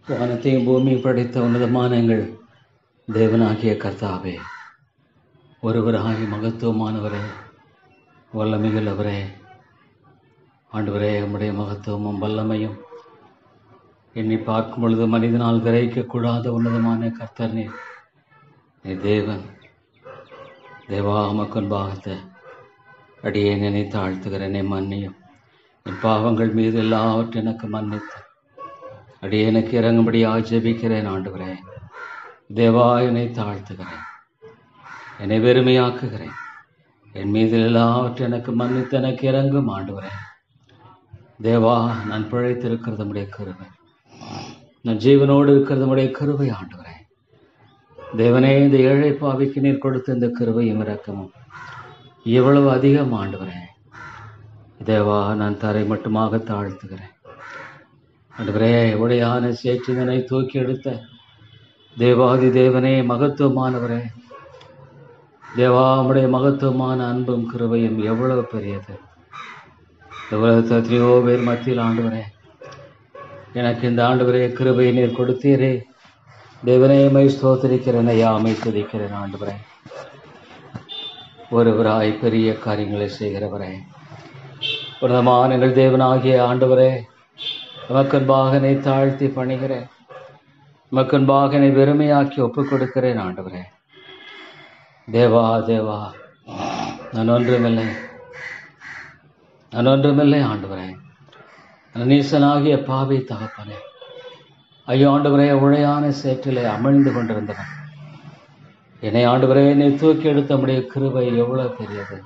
வானத்தையும் பூமியை படைத்த உன்னதமான எங்கள் தேவனாகிய கர்த்தாவே, ஒருவராகி மகத்துவமானவரே, வல்லமைகள் அவரே, ஆண்டவரே, உம்முடைய மகத்துவமும் வல்லமையும் எண்ணி பார்க்கும் பொழுது மனிதனால் கிரகிக்கக்கூடாத உன்னதமான கர்த்தர் நீ தேவன். தேவா, உமக்கு அடியேன் என்னை தாழ்த்துகிறேன், என்னை மன்னியும். என் பாவங்கள் மீது எல்லாவற்றையும் எனக்கு மன்னித்து அடியேனுக்கு இறங்கும்படி ஜெபிக்கிறேன். ஆண்டவரே, தேவா, என்னை தாழ்த்துகிறேன், என்னை வெறுமையாக்குகிறேன். என் மீது எல்லாவற்றையும் எனக்கு மன்னித்து எனக்கு இறங்கும். ஆண்டவரே, தேவா, நான் பிழைத்திருக்கிறது உம்முடைய கிருபை, நான் ஜீவனோடு இருக்கிறது உம்முடைய கிருபை. ஆண்டவரே, தேவனே, இந்த ஏழை பாவிக்கு நீர் கொடுத்த இந்த கிருபையும் இரக்கமும் எவ்வளவு அதிகம். ஆண்டவரே, தேவா, நான் தரை மட்டுமாக தாழ்த்துகிறேன். ஆண்டவரே, உடையான சேற்றிதனை தூக்கி எடுத்த தேவாதி தேவனே, மகத்துவமானவரே, தேவா, உம்முடைய மகத்துவமான அன்பும் கிருபையும் எவ்வளவு பெரியது. எத்தனையோ பேர் மத்தியில் ஆண்டவரே, எனக்கு இந்த ஆண்டவரே கிருபையை நீர் கொடுத்தீரே. தேவனே, மை ஸ்தோத்திரிக்கிறேன், ஐயாமை துதிக்கிறேன். ஆண்டவரே, ஒருவராய் பெரிய காரியங்களை செய்கிறவரே, உன்னதமான எங்கள் தேவனாகிய ஆண்டவரே, உமக்கன்பாக என்னை தாழ்த்தி பணிகிறேன், உமக்கன்பாக என்னை வெறுமையாக்கி ஒப்புக் கொடுக்கிறேன். ஆண்டவரே, தேவா, தேவா, நான் ஒன்றுமில்லை, நான் ஒன்றுமில்லை. ஆண்டவரே, நீசனாகிய பாவி தகப்பனே, ஐயோ ஆண்டவரே, உழையான சேற்றிலே அமிழ்ந்து கொண்டிருந்தவன் என்னை ஆண்டவரே என்னை தூக்கி எடுத்த நம்முடைய கிருபை எவ்வளவு பெரியது,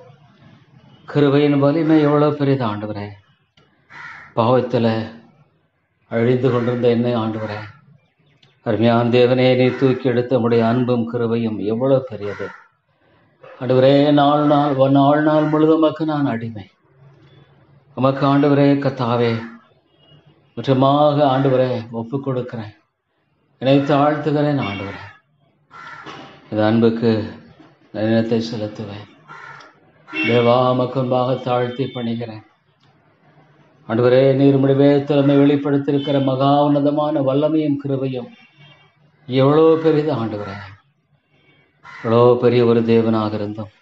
கிருபையின் வலிமை எவ்வளவு பெரியது. ஆண்டவரே, பாவத்தில் அழிந்து கொண்டிருந்த என்னை ஆண்டவரே, அருமையான தேவனே, நீ தூக்கி எடுத்த நம்முடைய அன்பும் கிருபையும் எவ்வளவு பெரியது. ஆண்டவரே, நாள் முழுதும் உமக்கு நான் அடிமை. உமக்கு ஆண்டவரே கர்த்தாவே முற்றமாக ஆண்டவரே ஒப்புக் கொடுக்கிறேன், என்னை தாழ்த்துகிறேன். ஆண்டவரே, இந்த அன்புக்கு நன்றியை செலுத்துவேன். தேவா, உமக்கு முன்பாக தாழ்த்தி பணிகிறேன். ஆண்டவரே, நீர் உம்முடைய வேதத்திலே வெளிப்படுத்தியிருக்கிற மகா உன்னதமான வல்லமையும் கிருபையும் எவ்வளோ பெரியது. ஆண்டவரே, எவ்வளோ பெரிய ஒரு தேவனாக இருந்தும்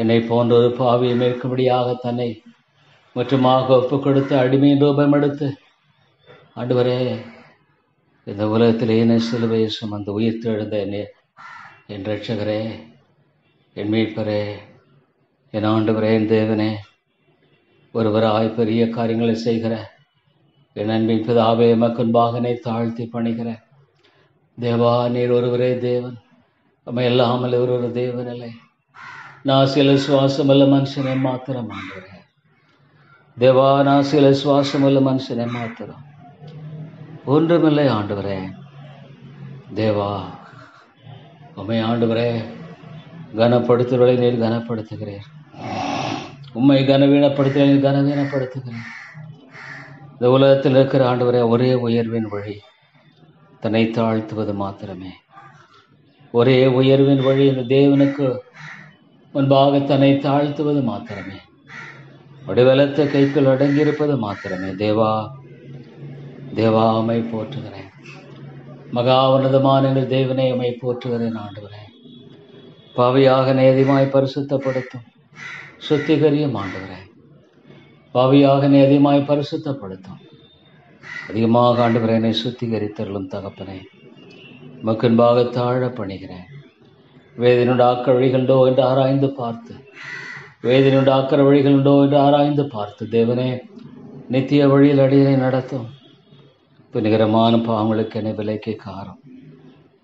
என்னை போன்ற ஒரு பாவியை மேற்கும்படியாக தன்னை முற்றுமாக ஒப்பு கொடுத்து அடிமையின் ரூபம் எடுத்து ஆண்டவரே, இந்த உலகத்திலே என்னை சிலுவையை சுமந்து உயிர்த்தெழுந்த என் ரட்சகரே, என் மீட்பரே, என் ஆண்டவரே, என் தேவனே, ஒருவராய் பெரிய காரியங்களை செய்கிற என் அன்பின் பிதாவே, மக்கன்பாக என்னை தாழ்த்தி பணிகிற தேவா, நீர் ஒருவரே தேவன், நம்ம இல்லாமல் ஒரு தேவன் இல்லை. நான் சில சுவாசம் அல்ல மனுஷனை மாத்திரம். ஆண்டவரே, தேவா, நான் சில சுவாசம் அல்ல மனுஷனை மாத்திரம், ஒன்றுமில்லை. ஆண்டவரே, தேவா, உம்மை ஆண்டவரே கனப்படுத்துவதை நீர் கனப்படுத்துகிறீர், உம்மை கனவீனப்படுத்த நீர் கனவீனப்படுத்துகிறீர். இந்த உலகத்தில் இருக்கிற ஆண்டவரே ஒரே உயர்வின் வழி தன்னை தாழ்த்துவது மாத்திரமே. ஒரே உயர்வின் வழி இந்த தேவனுக்கு முன்பாக தன்னை தாழ்த்துவது மாத்திரமே. வடிவலத்த கைக்குள் அடங்கியிருப்பது மாத்திரமே. தேவா, தேவா, உம்மை போற்றுகிறேன். மகா உன்னதமான எங்கள் தேவனை உம்மை போற்றுகிறேன். ஆண்டவரே, பாவியாக நேதியமாய் பரிசுத்தப்படுத்தும் சுத்திகரியும். ஆண்டவரே, பாவியாக நேதியமாய் பரிசுத்தப்படுத்தும் அதிகமாக. ஆண்டவரே, என்னை சுத்திகரித்தருளும் தகப்பனே, மக்கன்பாக தாழ பணிகிறேன். வேதனுடைய வழிகளுண்டோ என்று ஆராய்ந்து பார்த்து, வேதனுடைய வழிகளுண்டோ என்று ஆராய்ந்து பார்த்து, தேவனே, நித்திய வழியில் அடியனை நடத்தும். துணிகரமான பாவங்களுக்கு என்னை விலைக்கு காரும்,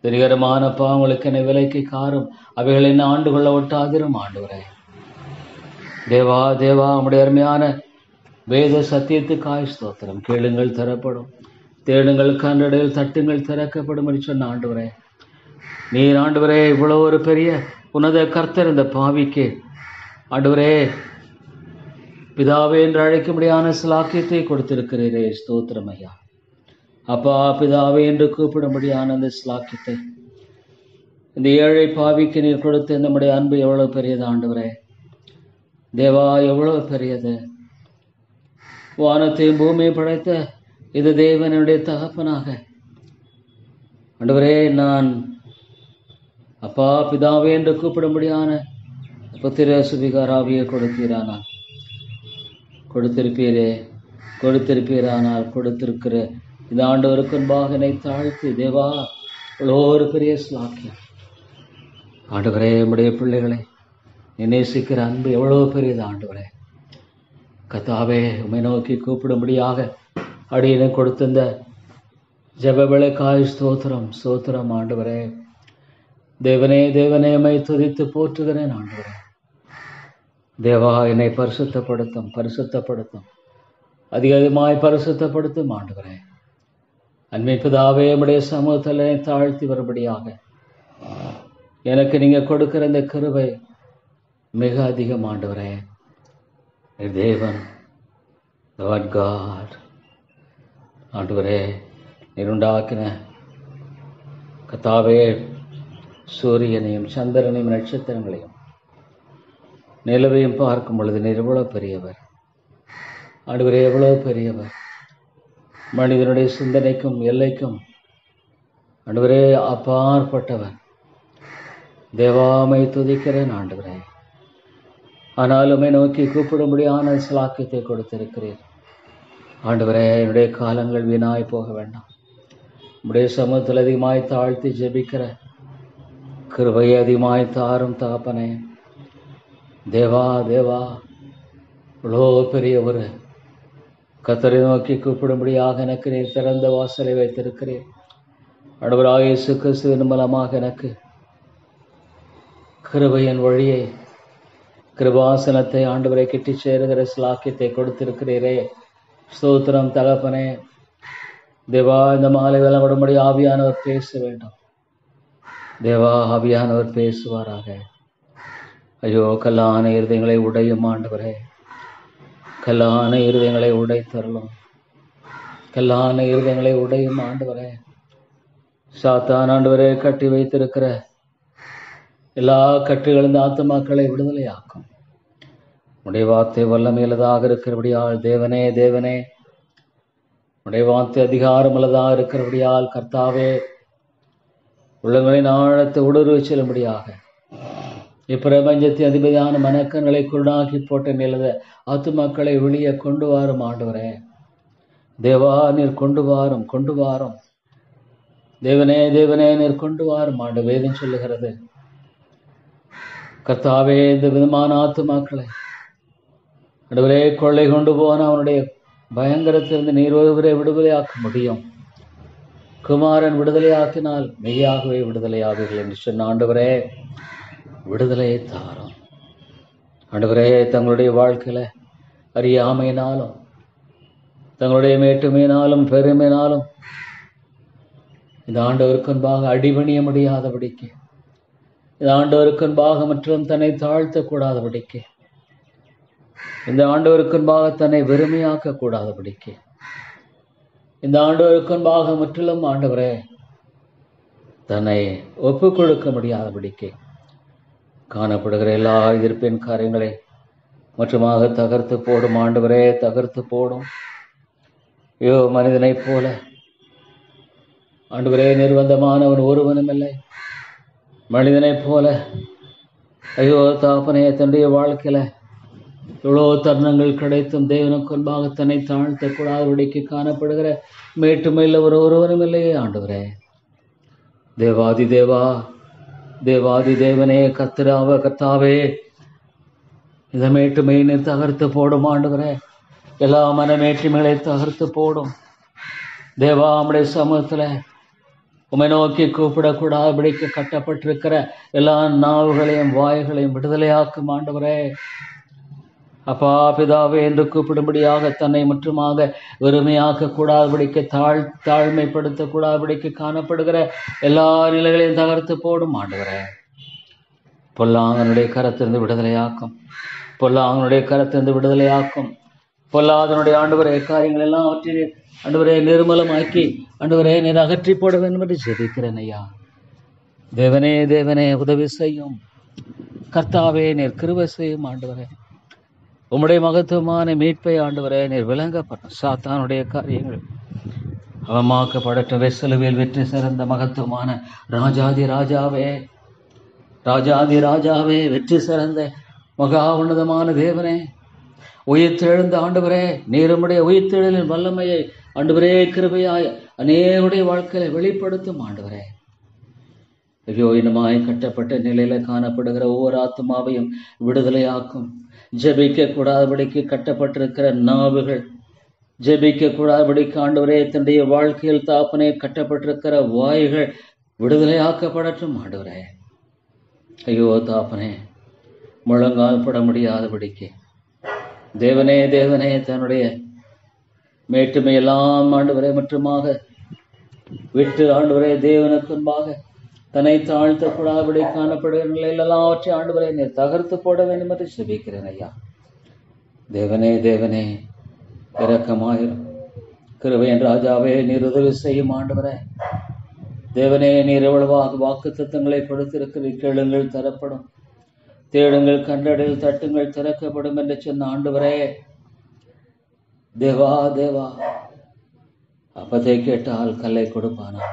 துணிகரமான பாவங்களுக்கு என்னை விலைக்கு காரும், அவைகளை என்ன ஆண்டு கொள்ள ஒட்டாதிரும். ஆண்டவரே, தேவா, தேவா, உம்முடைய அருமையான வேத சத்தியத்துக்காய் ஸ்தோத்திரம். கேளுங்கள் தரப்படும், தேடுங்கள் கண்டடையில், தட்டுங்கள் திறக்கப்படும் என்று சொன்ன ஆண்டவரே, நீர் ஆண்டவரே இவ்வளோ ஒரு பெரிய உன்னத கர்த்தர் இந்த பாவிக்கு ஆண்டவரே பிதாவே என்று அழைக்கும்படியான சிலாக்கியத்தை கொடுத்திருக்கிறீரே. ஸ்தோத்திரம் ஐயா. அப்பா, பிதாவே என்று கூப்பிடும்படியான அந்த சிலாக்கியத்தை இந்த ஏழை பாவிக்கு நீர் கொடுத்த நம்முடைய அன்பு எவ்வளவு பெரியது. ஆண்டவரே, தேவா, எவ்வளவு பெரியது. வானத்தையும் பூமியை படைத்த இது தேவனுடைய தகப்பனாக ஆண்டவரே, நான் அப்பா பிதாவே என்று கூப்பிடும்படியான புத்திர சுவிகாராவியை கொடுத்தீரானால் கொடுத்திருப்பீரானால் கொடுத்திருக்கிற இந்த ஆண்டவருக்கு முன்பாக என்னை தாழ்த்தி, தேவா இவ்வளோ ஒரு பெரிய ஸ்லாக்கியம். ஆண்டவரே, உம்முடைய பிள்ளைகளை நேசிக்கிற அன்பு எவ்வளோ பெரியது ஆண்டவரே. கர்த்தாவே, உம்மை நோக்கி கூப்பிடும்படியாக அடியனை கொடுத்திருந்த ஜெப விளக்காய் ஸ்தோத்திரம் ஆண்டவரே. தேவனே உம்மை துதித்து போற்றுகிறேன் ஆண்டவரே. தேவா, என்னை பரிசுத்தப்படுத்தும் அதிகமாய் பரிசுத்தப்படுத்தும் ஆண்டவரே. அன்பின் பிதாவே, உம்முடைய சமூகத்தில் தாழ்த்தி வரும்படியாக எனக்கு நீங்க கொடுக்கிற இந்த கிருபை மிக அதிகம் ஆண்டவரே. தேவன் God ஆண்டவரே, நீர் உண்டாக்கின கர்த்தாவே சூரியனையும் சந்திரனையும் நட்சத்திரங்களையும் நிலவையும் பார்க்கும் பொழுது நீர் எவ்வளவு பெரியவர் ஆண்டவரே, எவ்வளவு பெரியவர். மனிதனுடைய சிந்தனைக்கும் எல்லைக்கும் ஆண்டவரே அப்பாற்பட்டவர். தேவாமை துதிக்கிறேன் ஆண்டவரே. ஆனாலுமே நோக்கி கூப்பிடும்படியான சிலாக்கியத்தை கொடுத்திருக்கிறேன் ஆண்டவரே. என்னுடைய காலங்கள் வீணாய் போக வேண்டாம். உம்முடைய சமூகத்தில் அதிகமாய் தாழ்த்தி ஜெபிக்கிற கிருபையை அதிகமாய் தாரும் தகப்பனே. தேவா இவ்வளோ பெரிய ஒரு கர்த்தரை நோக்கி கூப்பிடும்படியாக எனக்கு நீர் திறந்த வாசலை வைத்திருக்கிறேன் ஆண்டவராகிய இயேசு கிறிஸ்துவின் மூலமாக எனக்கு கிருபையின் வழியை கிருபாசனத்தை ஆண்டவரை கிட்டி சேருகிற ஸ்லாக்கியத்தை கொடுத்திருக்கிறீரே. ஸ்தோத்திரம் தகப்பனே. தேவா, இந்த மாலை வேலை உடம்படி ஆவியானவர் பேச வேண்டும். தேவா, ஆவியானவர் பேசுவாராக. ஐயோ, கல்லான இருதயங்களை உடையும் ஆண்டவரே. கல்லான இருதயங்களை உடைத்தருளும். கல்லான இருதயங்களை உடையும் ஆண்டவரே. சாத்தான் ஆண்டவரே கட்டி வைத்திருக்கிற எல்லா கட்டுகளின் ஆத்துமாக்களை விடுதலையாக்கும். உடைய வார்த்தை வல்லமையுள்ளதாக இருக்கிறபடியால் தேவனே உடைய வார்த்தை அதிகாரம் உள்ளதாக இருக்கிறபடியால் கர்த்தாவே, உள்ளங்களின் ஆழத்தை ஊடுருவி செல்லும்படியாக இப்பிரபஞ்சத்தின் அதிபதியான மனக்கங்களை குருடாக்கி போட்ட நிலத ஆத்துமாக்களை வெளியே கொண்டு வாரும் ஆண்டவரே. தேவா, நீர் கொண்டு வாரும் தேவனே நீர் கொண்டு வாரும் ஆண்டு வேதம் சொல்லுகிறது. கர்த்தாவே, இந்த விதமான ஆத்துமாக்களை ஆண்டவரே கொள்ளை கொண்டு போன அவனுடைய பயங்கரத்திலிருந்து நீர் ஒருவரை விடுதலையாக்க முடியும். குமாரன் விடுதலையாக்கினால் மெய்யாகவே விடுதலையாவீர்கள் என்று சொன்ன ஆண்டவரே, விடுதலையை தாரும் ஆண்டவரே. தங்களுடைய வாழ்க்கையில அறியாமையினாலும் தங்களுடைய மேட்டுமையினாலும் பெருமையினாலும் இந்த ஆண்டவருக்கு முன்பாக அடிபணிய முடியாதபடிக்கு, இந்த ஆண்டவருக்கு முன்பாக மற்றும் தன்னை தாழ்த்தக்கூடாதபடிக்கு, இந்த ஆண்டவருக்கு முன்பாக தன்னை வெறுமையாக்க கூடாதபடிக்கு, இந்த ஆண்டவருக்கு முன்பாக முற்றிலும் ஆண்டவரே தன்னை ஒப்பு கொடுக்க முடியாதபடிக்கு காணப்படுகிற எல்லா எதிர்ப்பின் காரியங்களை மற்றுமாக தகர்த்து போடும் ஆண்டவரே. தகர்த்து போடும். ஐயோ, மனிதனைப் போல ஆண்டவரே நிர்பந்தமானவன் ஒருவனும் இல்லை. மனிதனைப் போல ஐயோ தாப்பனே, தன்னுடைய வாழ்க்கையில இவ்வளோ தருணங்கள் கிடைத்தும் தேவனுக்கு முன்பாக தன்னை தாழ்த்தக்கூடாதபடிக்கு காணப்படுகிற மேட்டுமையில் ஒருவரும் இல்லையே ஆண்டவரே. தேவாதி தேவனே, கர்த்தாவே, இந்த மேட்டுமையை நீர் தகர்த்து போடும் ஆண்டவரே. எல்லா மனமேற்றுமைகளை தகர்த்து போடும் தேவா. நம்முடைய சமூகத்துல உம்மை நோக்கி கூப்பிடக்கூடாதபடிக்கு கட்டப்பட்டிருக்கிற எல்லா நாவுகளையும் வாய்களையும் விடுதலையாக்கும் ஆண்டவரே. அப்பா பிதாவே என்று கூப்பிடும்படியாக தன்னை முற்றுமாக வெறுமையாக்க கூடாதபடிக்கு தாழ்மைப்படுத்தக்கூடாதபடிக்கு காணப்படுகிற எல்லா நிலைகளையும் தகர்த்து போடும் ஆண்டவரே. பொல்லாங்கனுடைய கரத்திலிருந்து விடுதலையாக்கும். பொல்லாதனுடைய ஆண்டவரே காரியங்கள் எல்லாம் அவற்றில் ஆண்டவரே நிர்மலமாக்கி ஆண்டவரே நீர் அகற்றி போட வேண்டும் என்று ஜெபிக்கிறேன் ஐயா. தேவனே உதவி செய்யும். கர்த்தாவே நீர் கிருபை செய்யும் ஆண்டவரே. உம்முடைய மகத்துவமான மீட்பை ஆண்டவரே நீர் விளங்கப்படும். சாத்தானுடைய காரியங்கள் அவமாக்கப்படட்டும். சிலுவையில் வெற்றி சிறந்த மகத்துவமான ராஜாதி ராஜாவே, ராஜாதி ராஜாவே, வெற்றி சிறந்த மகா உன்னதமான தேவனே, உயிர்த்தெழுந்த ஆண்டவரே, நீருடைய உயிர்த்தெழுதலின் வல்லமையை ஆண்டவரே கிருபையாய் அநேகருடைய வாழ்க்கையை வெளிப்படுத்தும் ஆண்டவரே. ஐயோ, இனமாய் கட்டப்பட்ட நிலையில காணப்படுகிற ஒவ்வொரு ஆத்மாவையும் விடுதலையாக்கும். ஜெபிக்க கூடாதபடிக்கு கட்டப்பட்டிருக்கிற நாவுகள், ஜெபிக்க கூடாதபடிக்கு ஆண்டவரே தன்னுடைய வாழ்க்கையில் தாப்பனே கட்டப்பட்டிருக்கிற வாய்கள் விடுதலையாக்கப்படட்டும் ஆண்டவரே. ஐயோ தாப்பனே, முழங்கால் பட முடியாதபடிக்கு தேவனே தேவனே தன்னுடைய மேட்டுமை எல்லாம் ஆண்டவரே மற்றுமாக விட்டு ஆண்டவரே தேவனுக்கு முன்பாக தன்னை தாழ்த்தக்கூடாதபடி காணப்படுகிற நிலையில் எல்லாவற்றை ஆண்டவரை நீர் தகர்த்து போட வேண்டும் என்று செபிக்கிறேன் ஐயா. தேவனே தேவனே இரக்கமாயிரும். கிருபையின் ராஜாவே, நீர் உதவி செய்யும் ஆண்டவரே. தேவனே, நீர் எவ்வளவாக வாக்கு தத்தங்களை கொடுத்திருக்கிறீர். கேளுங்கள் தரப்படும், தேடுங்கள் கண்டடையில், தட்டுங்கள் திறக்கப்படும் என்று சொன்ன ஆண்டவரே. தேவா தேவா, அப்பத்தை கேட்டால் கல்லை கொடுப்பானா,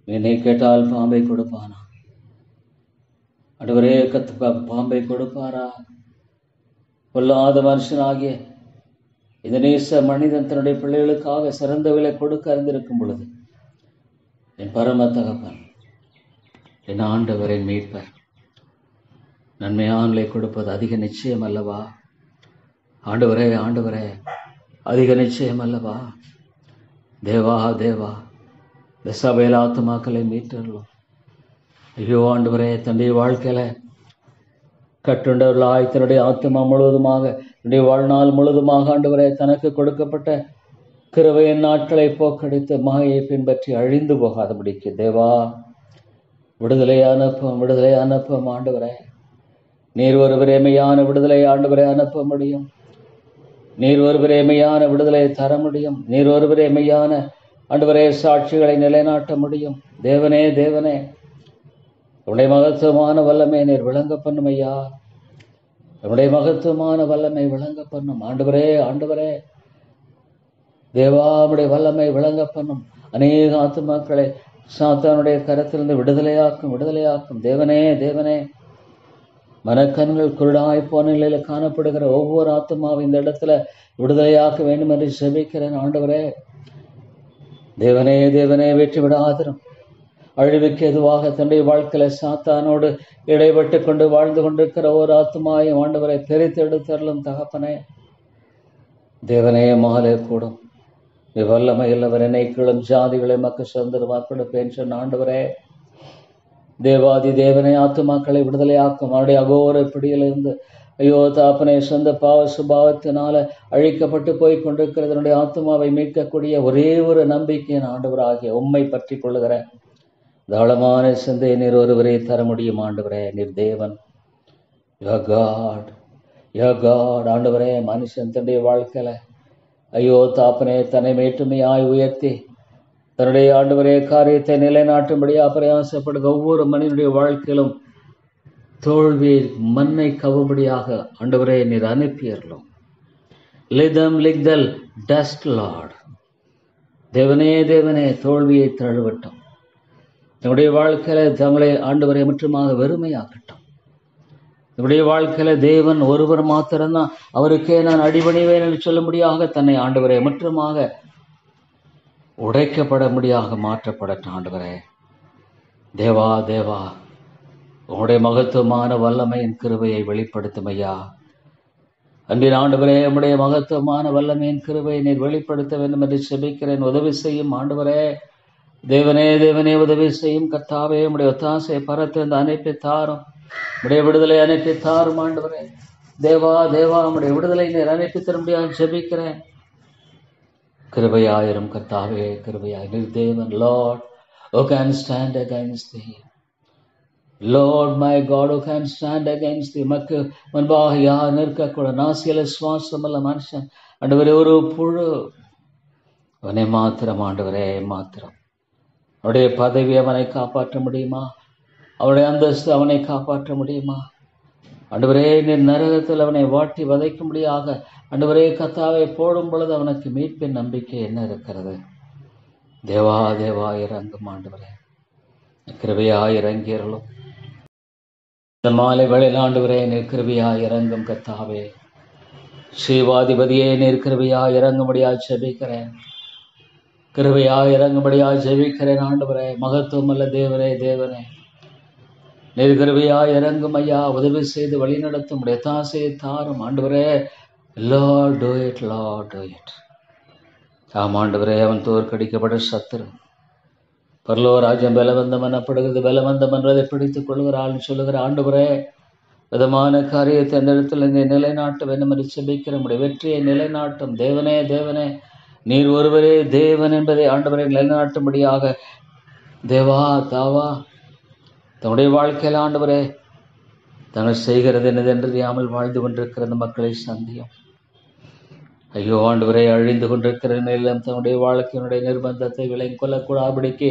என்னை கேட்டால் பாம்பை கொடுப்பானா? ஆண்டவரே, பாம்பை கொடுப்பாரா? பொல்லாத மனுஷனாகிய இந்த நேச மனிதன் தன்னுடைய பிள்ளைகளுக்காக சிறந்த விலை கொடுக்க அறிந்திருக்கும் பொழுது, என் பரம தகப்பன், என் ஆண்டவரின் மீட்பர் நன்மையானலை கொடுப்பது அதிக நிச்சயம் அல்லவா? ஆண்டவரே ஆண்டவரே, அதிக நிச்சயம் அல்லவா? தேவா தேவா, இந்த சபையில் ஆத்துமாக்களை மீட்டரலாம். ஐயோ ஆண்டவரே, தன்னுடைய வாழ்க்கையில கட்டுண்டவர்களாய் தன்னுடைய ஆத்மா முழுவதுமாக, தன்னுடைய வாழ்நாள் முழுவதுமாக ஆண்டவரே தனக்கு கொடுக்கப்பட்ட கிருபையின் நாட்களை போக்கடித்து மாயை பின்பற்றி அழிந்து போகாதபடிக்கு தேவா விடுதலை அனுப்பும், விடுதலை அனுப்பும் ஆண்டவரே. நீர் ஒருவரே மெய்யான விடுதலை ஆண்டவரை அனுப்ப முடியும். நீர் ஒருவரே மெய்யான விடுதலை தர முடியும். நீர் ஒருவரே மெய்யான ஆண்டவரே சாட்சிகளை நிலைநாட்ட முடியும். தேவனே தேவனே, உடைய மகத்துவமான வல்லமை நீர் விளங்க பண்ணும் ஐயா. உடைய மகத்துவமான வல்லமை விளங்க பண்ணும் ஆண்டவரே. ஆண்டவரே தேவா, உடைய வல்லமை விளங்க பண்ணும். அநேக ஆத்துமாக்களை சாத்தானுடைய கரத்திலிருந்து விடுதலையாக்கும், விடுதலையாக்கும். தேவனே தேவனே, மனக்கண்கள் குருடாய் போன நிலையில காணப்படுகிற ஒவ்வொரு ஆத்மாவும் இந்த இடத்துல விடுதலையாக்க வேண்டும் என்று செபிக்கிறேன் ஆண்டவரே. தேவனே தேவனே, வெற்றி விடாதிரும். அழிவுக்கு எதுவாக தன்னுடைய வாழ்க்கையில சாத்தானோடு இடைப்பட்டு கொண்டு வாழ்ந்து கொண்டிருக்கிற ஒரு ஆத்மாவையும் ஆண்டவரை பிரித்தெடுத்தருளும் தகப்பனே. தேவனே, மாலை கூடும் வல்லமை இல்லவர் என்னை கீழும் ஜாதிகளை மக்கள் சுதந்திரமாக கொடுப்பேன் சொன்ன ஆண்டவரே. தேவாதி தேவனை ஆத்துமாக்களை விடுதலையாக்கும். அவருடைய அகோர பிடியிலிருந்து ஐயோ தாப்பனை சொந்த பாவ சுபாவத்தினால அழிக்கப்பட்டு போய் கொண்டிருக்கிறதனுடைய ஆத்மாவை மீட்கக்கூடிய ஒரே ஒரு நம்பிக்கையின் ஆண்டவராகிய உம்மை பற்றி கொள்ளுகிற தாளமான சிந்தையை நீர் ஒருவரே தர முடியும் ஆண்டவரே. நீர் தேவன், யோ காட் ஆண்டவரே. மனுஷன் தன்னுடைய வாழ்க்கையில ஐயோ தாப்பனே தன்னை மேட்டுமையாய் உயர்த்தி தன்னுடைய ஆண்டவரே காரியத்தை நிலைநாட்டும்படியா பிரயாசப்படுகிற ஒவ்வொரு மனிதனுடைய வாழ்க்கையிலும் தோல்வி மண்ணை கவும்படியாக ஆண்டவரே நீர் அனுப்பியறலும். லிதம் லிக்தல் டஸ்ட் லார்ட். தேவனே தேவனே, தோல்வியை தழுவட்டும். நம்முடைய வாழ்க்கையில தங்களை ஆண்டவரை முற்றுமாக வெறுமையாக்கட்டும். நம்முடைய வாழ்க்கையில தேவன் ஒருவர் மாத்திரம்தான், அவருக்கே நான் அடிபணிவேன் என்று சொல்லும்படியாக தன்னை ஆண்டவரை முற்றுமாக உடைக்கப்பட முடியாக மாற்றப்படட்டும் ஆண்டவரே. தேவா தேவா, உங்களுடைய மகத்துவமான வல்லமையின் கிருபையை வெளிப்படுத்தும் ஐயா. அன்பின் ஆண்டவரே, உம்முடைய மகத்துவமான வல்லமையின் கிருபையை நீர் வெளிப்படுத்த வேண்டும் என்று செபிக்கிறேன். உதவி செய்யும் ஆண்டவரே. தேவனே தேவனே, உதவி செய்யும் கர்த்தாவே. உம்முடைய ஒத்தாசை பரத்திலிருந்து அனுப்பி தாரும். உம்முடைய விடுதலை அனுப்பி தாரும் ஆண்டவரே. தேவா தேவா, உம்முடைய விடுதலை நீர் அனுப்பி தரும்படியாக செபிக்கிறேன். கிருபையாயிரும் கர்த்தாவே, கிருபையாய். நீர் தேவன். Lord, who can stand against thee? Lord my God, who can stand against thee? மக்கு முன்பாக யார் நிற்கக்கூட? நாசியில சுவாசமல்ல மனுஷன் ஆண்டவரே, ஒரு புழு. அவனை மாத்திரம் ஆண்டவரே, மாத்திரம். அவனுடைய பதவி அவனை காப்பாற்ற முடியுமா? அவனுடைய அந்தஸ்து அவனை காப்பாற்ற முடியுமா? ஆண்டவரே, நீர் நரகத்தில் அவனை வாட்டி வதைக்கும்படியாக ஆண்டவரே கர்த்தாவை போடும் பொழுது அவனுக்கு மீட்பின் நம்பிக்கை என்ன இருக்கிறது? தேவா தேவா இறங்கும் ஆண்டவரே, கிருபையாய் இறங்கியறலும். இந்த மாலை வேளையில் ஆண்டவரே நீர் கிருபையாய் இறங்கும் கர்த்தாவே, ஸ்ரீவாதிபதியே நீர் கிருபையாய் இறங்கும்படியாய் ஜெபிக்கிறேன். கிருபையாய் இறங்கும்படியாய் ஜெபிக்கிறேன் ஆண்டவரே. மகத்துவம் அல்ல தேவனே, தேவனே நீர் கிருபையாய் இறங்கும் ஐயா. உதவி செய்து வழி நடத்தும் தாசையை தாரும் ஆண்டவரே. Lord to it, Lord to it. ஆம் ஆண்டவரே, அவன் தோற்கடிக்கப்பட்ட சத்துரு பரலோ ராஜ்யம் பலவந்தம் எனப்படுகிறது. பலவந்தம் என்றதை பிடித்துக் கொள்கிறாள் சொல்லுகிற ஆண்டவரே, விதமான காரியத்தை அந்த இடத்துல நிலைநாட்ட வேண்டும் என்று செபிக்கிற நம்முடைய வெற்றியை நிலைநாட்டும் தேவனே, தேவனே நீர் ஒருவரே தேவன் என்பதை ஆண்டவரை நிலைநாட்டும்படியாக தேவா தாவா தன்னுடைய வாழ்க்கையில் ஆண்டவரே தாங்கள் செய்கிறது என்னதென்று தெரியாமல் வாழ்ந்து கொண்டிருக்கிற அந்த மக்களை சந்தியும். ஐயோ ஆண்டவரே, அழிந்து கொண்டிருக்கிற நிலையிலும் தன்னுடைய வாழ்க்கையினுடைய நிர்பந்தத்தை விலை கொள்ளக்கூடாபடிக்கு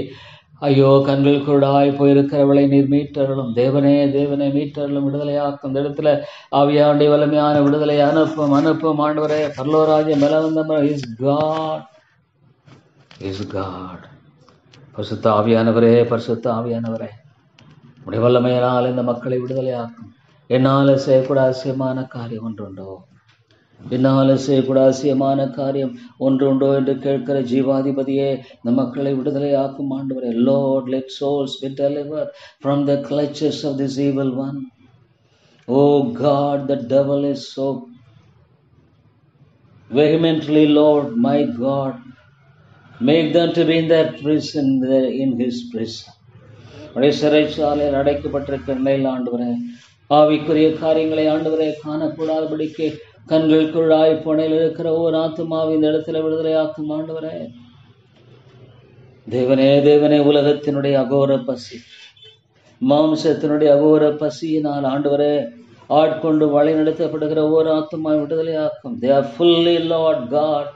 ஐயோ கண்கள் குருடாய் போயிருக்கிறவளை நீர் மீட்டர்களும் தேவனே, தேவனே மீட்டர்களும் விடுதலையாக்கும். இந்த இடத்துல ஆவியானுடைய வலிமையான விடுதலை அனுப்பும் அனுப்பும் ஆண்டவரே. பரலோராஜ்யம் பலவந்தம் இஸ் காட், இஸ் காட். பரிசுத்த ஆவியானவரே, பரிசுத்த ஆவியானவரே உடைய வல்லமையினால் இந்த மக்களை விடுதலையாக்கும். என்னால் செய்யக்கூட அவசியமான காரியம் ஒன்றுண்டோ, என்னால் செய்யக்கூட அவசியமான காரியம் ஒன்றுண்டோ என்று கேட்கிற ஜீவாதிபதியே, இந்த மக்களை விடுதலையாக்கும் ஆண்டவரே. Lord, let souls be delivered from the clutches of this evil one. Oh God, the devil is so vehemently, Lord, my God, make them to be in that prison, in his prison. உடைய சிறைச்சாலையில் அடைக்கப்பட்டிருக்கிற நிலையில் ஆண்டவரே, ஆவிக்குரிய காரியங்களை ஆண்டவரே காணக்கூடாதபடிக்கு கண்களுக்குள்ளாய் புனையில் இருக்கிற ஓர் ஆத்துமாவை இந்த இடத்துல விடுதலையாக்கும் ஆண்டவரே. தேவனே, தேவனே உலகத்தினுடைய அகோர பசி, மாம்சத்தினுடைய அகோர பசியினால் ஆண்டவரே ஆட்கொண்டு வழி நடத்தப்படுகிற ஓர் ஆத்துமாவை விடுதலையாக்கும். They are fully, Lord God,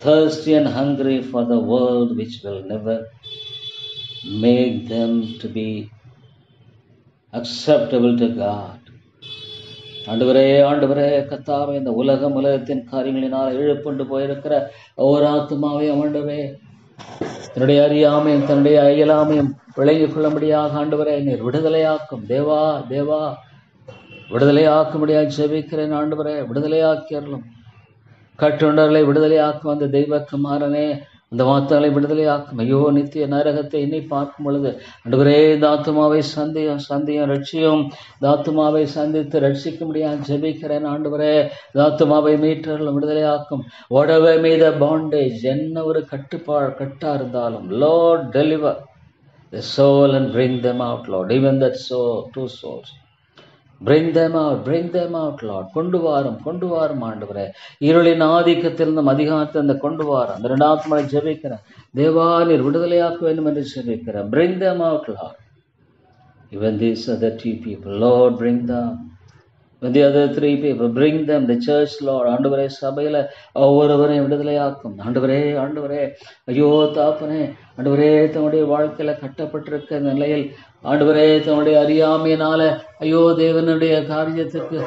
thirsty and hungry for the world which will never make them to be acceptable to God. ஆண்டவரே, ஆண்டவரே கர்த்தாவே, இந்த உலகத்தின் காரியங்களினால் இழுப்புண்டு போயிருக்கிற ஒவ்வொரு ஆத்துமாவை ஆண்டவரே தன்னுடைய அறியாமையும் தன்னுடைய அயலாமையும் விளங்கிக் கொள்ளும்படியாக ஆண்டவரே நீர் விடுதலையாக்கும். தேவா, தேவா விடுதலையாக்கும்படியாக ஜெபிக்கிறேன் ஆண்டவரே. விடுதலையாக்கியறலும் கட்டுண்டர்களை விடுதலையாக்கும் அந்த தெய்வ குமாரனே, அந்த வார்த்தைகளை விடுதலையாக்கும். ஐயோ நித்திய நரகத்தை எண்ணி பார்க்கும் பொழுது ஆண்டவரே இந்த ஆத்துமாவை சந்தியும் ரட்சியும். இந்த ஆத்துமாவை சந்தித்து ரட்சிக்கும்படியாக ஜெபிக்கிறேன் ஆண்டவரே. இந்த ஆத்துமாவை மீட்டர்களும் விடுதலையாக்கும். whatever may the bondage, என்ன ஒரு கட்டா இருந்தாலும் Lord deliver the soul and bring them out, Lord. Even that soul, two souls, bring them out Lord. கொண்டு வாரும் ஆண்டவரே. இருளின் ஆதிக்கத்திலிருந்தும் அதிகாரத்தை அந்த கொண்டு வாரம். அந்த இரண்டாவது முறை ஜெபிக்கிறேன் தேவா, நீர் விடுதலையாக்க வேண்டும் என்று ஜெபிக்கிறேன். bring them out Lord. Even these other two people, Lord, bring them. When the other three people, bring them. The church, Lord, ஆண்டவரே சபையில ஒவ்வொருவரையும் விடுதலையாக்கும் ஆண்டவரே. ஆண்டவரே ஐயோ தாப்பனே, ஆண்டவரே தன்னுடைய வாழ்க்கையில கட்டப்பட்டிருக்க நிலையில் ஆண்டவரே தன்னுடைய அறியாமையினால ஐயோ தேவனுடைய காரியத்துக்கு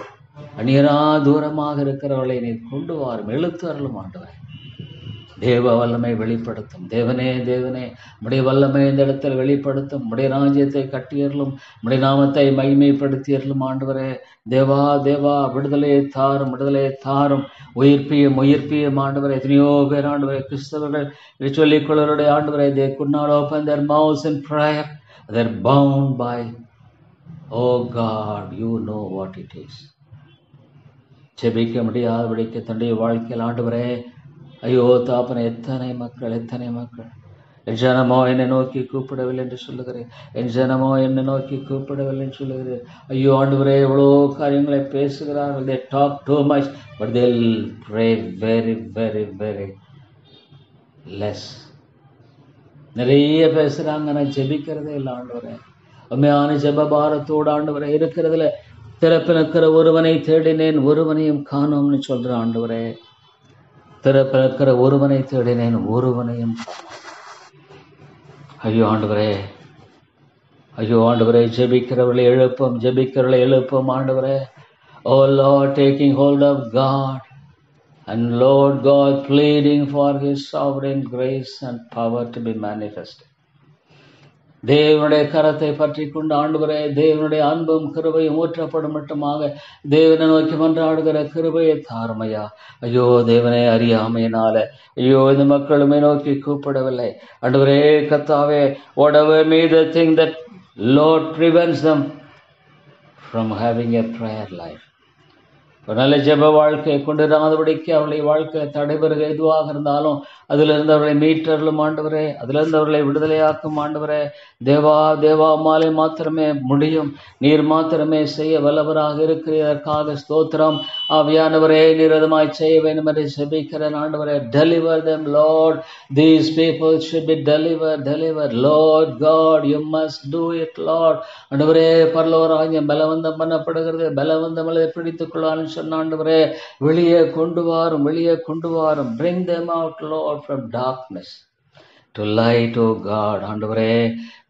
அந்நியரா தூரமாக இருக்கிறவர்களை நீ கொண்டு வாரும், எழுத்து அருளும் ஆண்டவரே. தேவ வல்லமை வெளிப்படுத்தும். தேவனே, தேவனே உடைய வல்லமை இந்த இடத்தில் வெளிப்படுத்தும். உடைய ராஜ்யத்தை கட்டியறலும், உடைய நாமத்தை மகிமைப்படுத்தியறலும் ஆண்டவரே. தேவா, தேவா விடுதலையை தாரும், விடுதலையை தாரும். உயிர்ப்பியும் ஆண்டவரே. எத்தனையோ பேர் ஆண்டவரே கிறிஸ்தவர்கள் சொல்லிக் கொள்ளுடைய ஆண்டவரே, they could not open their mouths in prayer. They're bound by, oh God, you know what it is. ஜெபிக்க முடியாதபடிக்கு தன்னுடைய வாழ்க்கையில் ஆண்டவரே ஐயோ தாப்பனை எத்தனை மக்கள் என் ஜனமோ என்னை நோக்கி கூப்பிடவில்லை என்று சொல்லுகிறேன். என் ஜனமோ என்னை நோக்கி கூப்பிடவில்லை என்று சொல்லுகிறேன். ஐயோ ஆண்டவரே எவ்வளோ காரியங்களை பேசுகிறார்கள். they talk too much but they'll pray very very very less. நிறைய பேசுறாங்க, நான் ஜெபிக்கிறதே இல்லை ஆண்டவரே. உண்மையான ஜெப பாரத்தோடு ஆண்டவரே இருக்கிறதுல திறப்பிருக்கிற ஒருவனை தேடினேன் ஒருவனையும் காணோம்னு சொல்ற ஆண்டவரே. திறப்பிருக்கிற ஒருவனை தேடினேன் ஒருவனையும். ஐயோ ஆண்டவரே, ஐயோ ஆண்டவரே ஜெபிக்கிறவர்களை எழுப்பும் ஆண்டவரே. Oh Lord, taking hold of God, And Lord God pleading for His sovereign grace and power to be manifested. தேவனுடைய கரத்தை பற்றி கொண்டு ஆண்டவரே, தேவனுடைய அன்பும் கிருபையும் ஊற்றப்படும் மட்டுமாக தேவனை நோக்கி மன்றாடுகிற கிருபையை தாருமையா. ஐயோ தேவனே, அறியாமையினால ஐயோ இந்த மக்களுமே நோக்கி கூப்பிடவில்லை. ஆண்டவரே கர்த்தாவே, whatever may the thing that Lord prevents them from having a prayer life, ஒரு நல்ல ஜெப வாழ்க்கையை கொண்டிராதபடிக்கு அவளுடைய வாழ்க்கை தடைபெறுக எதுவாக இருந்தாலும் அதிலிருந்து அவர்களை மீட்டர்களும் ஆண்டவரே, அதிலிருந்து அவர்களை விடுதலையாக்கும் ஆண்டவரே. தேவா தேவா, மாலை மாத்திரமே முடியும், நீர் மாத்திரமே செய்ய வல்லவராக இருக்கிறதற்காக ஸ்தோத்திரம். ஆவியானவரே, நீர் அதுமாய் செய்ய வேண்டும் என்று செபிக்கிறேன் ஆண்டவரே. Deliver them Lord, these people should be delivered Lord God, you must do it Lord. ஆண்டவரே, பரலோக ராஜ்யம் பலவந்தம் பண்ணப்படுகிறது, பலவந்தம் அல்லது பிடித்துக் கொள்ளான்னு சொன்ன ஆண்டவரே, வெளியே கொண்டு வாரும், வெளியே கொண்டு வாரும். bring them out Lord from darkness to light, oh God. ஆண்டவரே,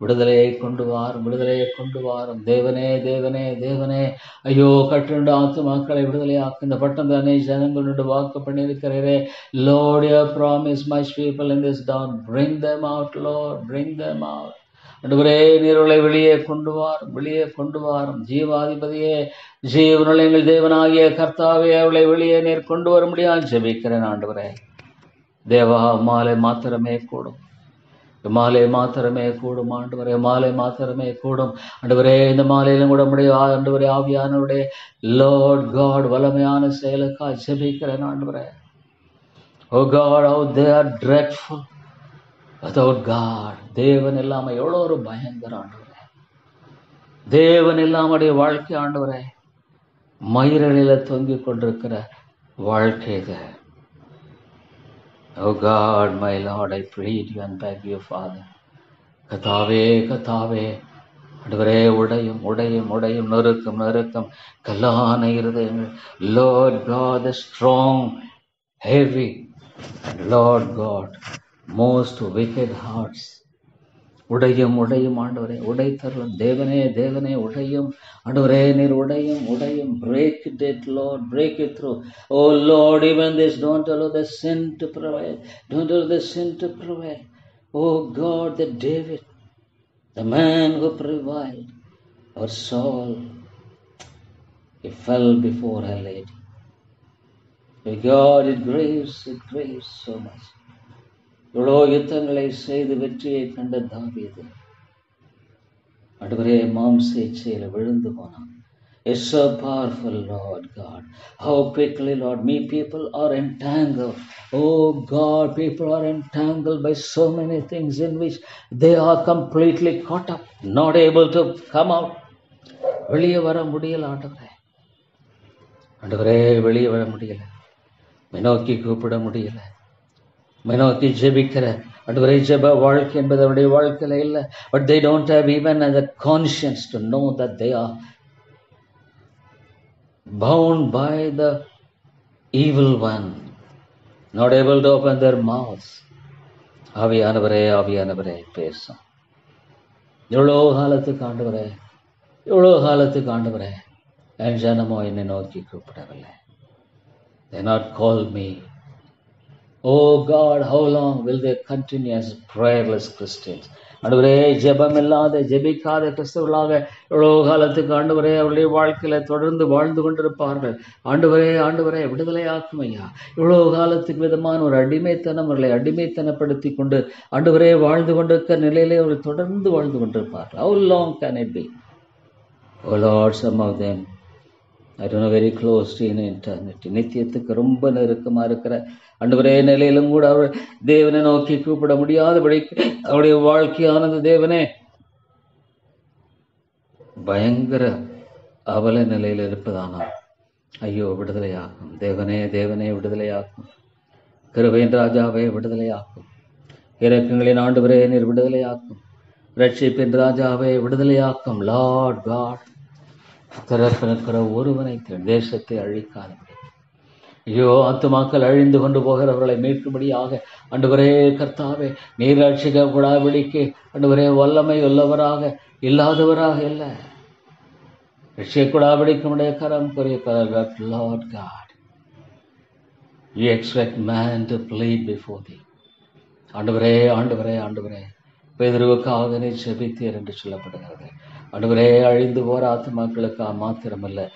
விடுதலையை கொண்டு வாரும், விடுதலையை கொண்டு வாரும். தேவனே தேவனே தேவனே, ஐயோ கட்டுண்ட ஆத்துமாக்களை விடுதலையாக்கு. இந்த பட்டம் தானே ஜனங்களோட வாக்கு பண்ணியிருக்கிறீரே. Lord, your promise much people in this dawn, bring them out Lord, bring them out. ஆண்டவரே, நீர்களை வெளியே கொண்டு வாரும், வெளியே கொண்டு வாரும். ஜீவாதிபதியே, ஜீவனுள்ள எங்கள் தேவனாகிய கர்த்தாவே, அவளை வெளியே நீர் கொண்டு வர முடியாது ஜெபிக்கிறேன் ஆண்டவரே. தேவா, மாலை மாத்திரமே கூடும், மாலை மாத்திரமே கூடும் ஆண்டவரே, மாலை மாத்திரமே கூடும் ஆண்டவரே. இந்த மாலையிலும் கூட முடிய ஆண்டவரே, ஆவியானவருடைய லார்ட் காட் வல்லமையான செயலுக்காக ஜெபிக்கிறேன் ஆண்டவரே. ஓ God, how they are dreadful without God. தேவன் இல்லாம எவ்வளோ ஒரு பயங்கர ஆண்டவரே, தேவன் இல்லாமடைய வாழ்க்கை ஆண்டவரே, மயிரில தொங்கிக் கொண்டிருக்கிற வாழ்க்கை இது. Oh God, my Lord, I plead you and beg you, Father. கத்தாவே கத்தாவே, ஆண்டவரே, உடையும் உடையும் உடையும், நொறுக்கம் நொறுக்கம், கல்லான இருதயங்கள். Lord God, the strong, heavy, and Lord God, most wicked hearts. உடையும் உடையும் ஆண்டவரே, உடைத்தரலும். தேவனே தேவனே, உடையும் ஆண்டவரே, நீர் உடையும் உடையும். break it Lord, break it through. Oh Lord, even this, don't allow the sin to prevail, don't allow the sin to prevail. Oh God, that David, the man who prevailed, or Saul, he fell before our lady. Oh God, it grieves so much. எவ்வளோ யுத்தங்களை செய்து வெற்றியை கண்ட தாவீது ஆண்டவரே, மாம்ச இச்சையில விழுந்து போனான். It's so powerful, Lord God. How quickly, Lord, me people are entangled. Oh God, people are entangled by so many things in which they are completely caught up, not able to come out. வெளியே வர முடியல ஆண்டவரே, ஆண்டவரே, வெளியே வர முடியல. நோக்கி கூப்பிட முடியல, நோக்கி ஜெபிக்கிற ஆண்டவரே, ஜெப வாழ்க்கை என்பது அவருடைய வாழ்க்கையில இல்லை. But they don't have even the conscience to know that they are bound by the evil one, not able to open their mouths. ஆவியானவரே, ஆவியானவரே பேசும். எவ்வளோ காலத்துக்கு ஆண்டவரே, எவ்வளோ காலத்துக்கு ஆண்டவரே, என் ஜனமோ என்னை நோக்கி கூப்பிடவில்லை. They not call me. Oh God, how long will they continue as prayerless Christians? ஆண்டவரே, ஜெபம் இல்லாத ஜெபிக்காத கிறிஸ்தவர்களாக எவ்வளோ காலத்துக்கு ஆண்டவரே அவருடைய வாழ்க்கையில தொடர்ந்து வாழ்ந்து கொண்டிருப்பார்கள். ஆண்டவரே, ஆண்டவரே, விடுதலையாக்கும் ஐயா. இவ்வளோ காலத்துக்கு விதமான ஒரு அடிமைத்தனம் அவர்களை அடிமைத்தனப்படுத்தி கொண்டு ஆண்டவரே வாழ்ந்து கொண்டிருக்கிற நிலையிலே அவர்கள் தொடர்ந்து வாழ்ந்து கொண்டிருப்பார்கள். How long can it be? Oh Lord, some of them, I don't know, very close to eternity, நித்தியத்துக்கு ரொம்ப நெருக்கமா இருக்கிற ஆண்டவரே நிலையிலும் கூட அவர் தேவனை நோக்கி கூப்பிட முடியாதபடி அவருடைய வாழ்க்கையானது தேவனே பயங்கர அவல நிலையில் இருப்பதானால் ஐயோ விடுதலையாக்கும். தேவனே தேவனே விடுதலையாக்கும். கிருபையின் ராஜாவே விடுதலையாக்கும். இரக்கங்களின் ஆண்டவரே நீர் விடுதலையாக்கும். ரட்சிப்பின் ராஜாவே விடுதலையாக்கும். லார்ட் காட், திறப்பிருக்கிற ஒருவனை தேசத்தை அழிக்காதபடி, ஐயோ ஆத்துமாக்கள் அழிந்து கொண்டு போகிறவர்களை மீட்கும்படியாக ஆண்டவரே கர்த்தாவே நீர் ரட்சிக்க கூடாதபடிக்கு ஆண்டவரே வல்லமை உள்ளவராக இல்லாதவராக இல்லை, ரட்சிக்க கூடாதபடிக்கு உடைய கரம் பெரிய கரம். Lord God, You expect man to plead before thee. ஆண்டவரே ஆண்டவரே ஆண்டவரே, பேதுருவுக்காக நீ ஜெபித்தீர் என்று சொல்லப்படுகிறது. ஆண்டவரே, அழிந்து போற ஆத்துமாக்களுக்காக மாத்திரமல்ல,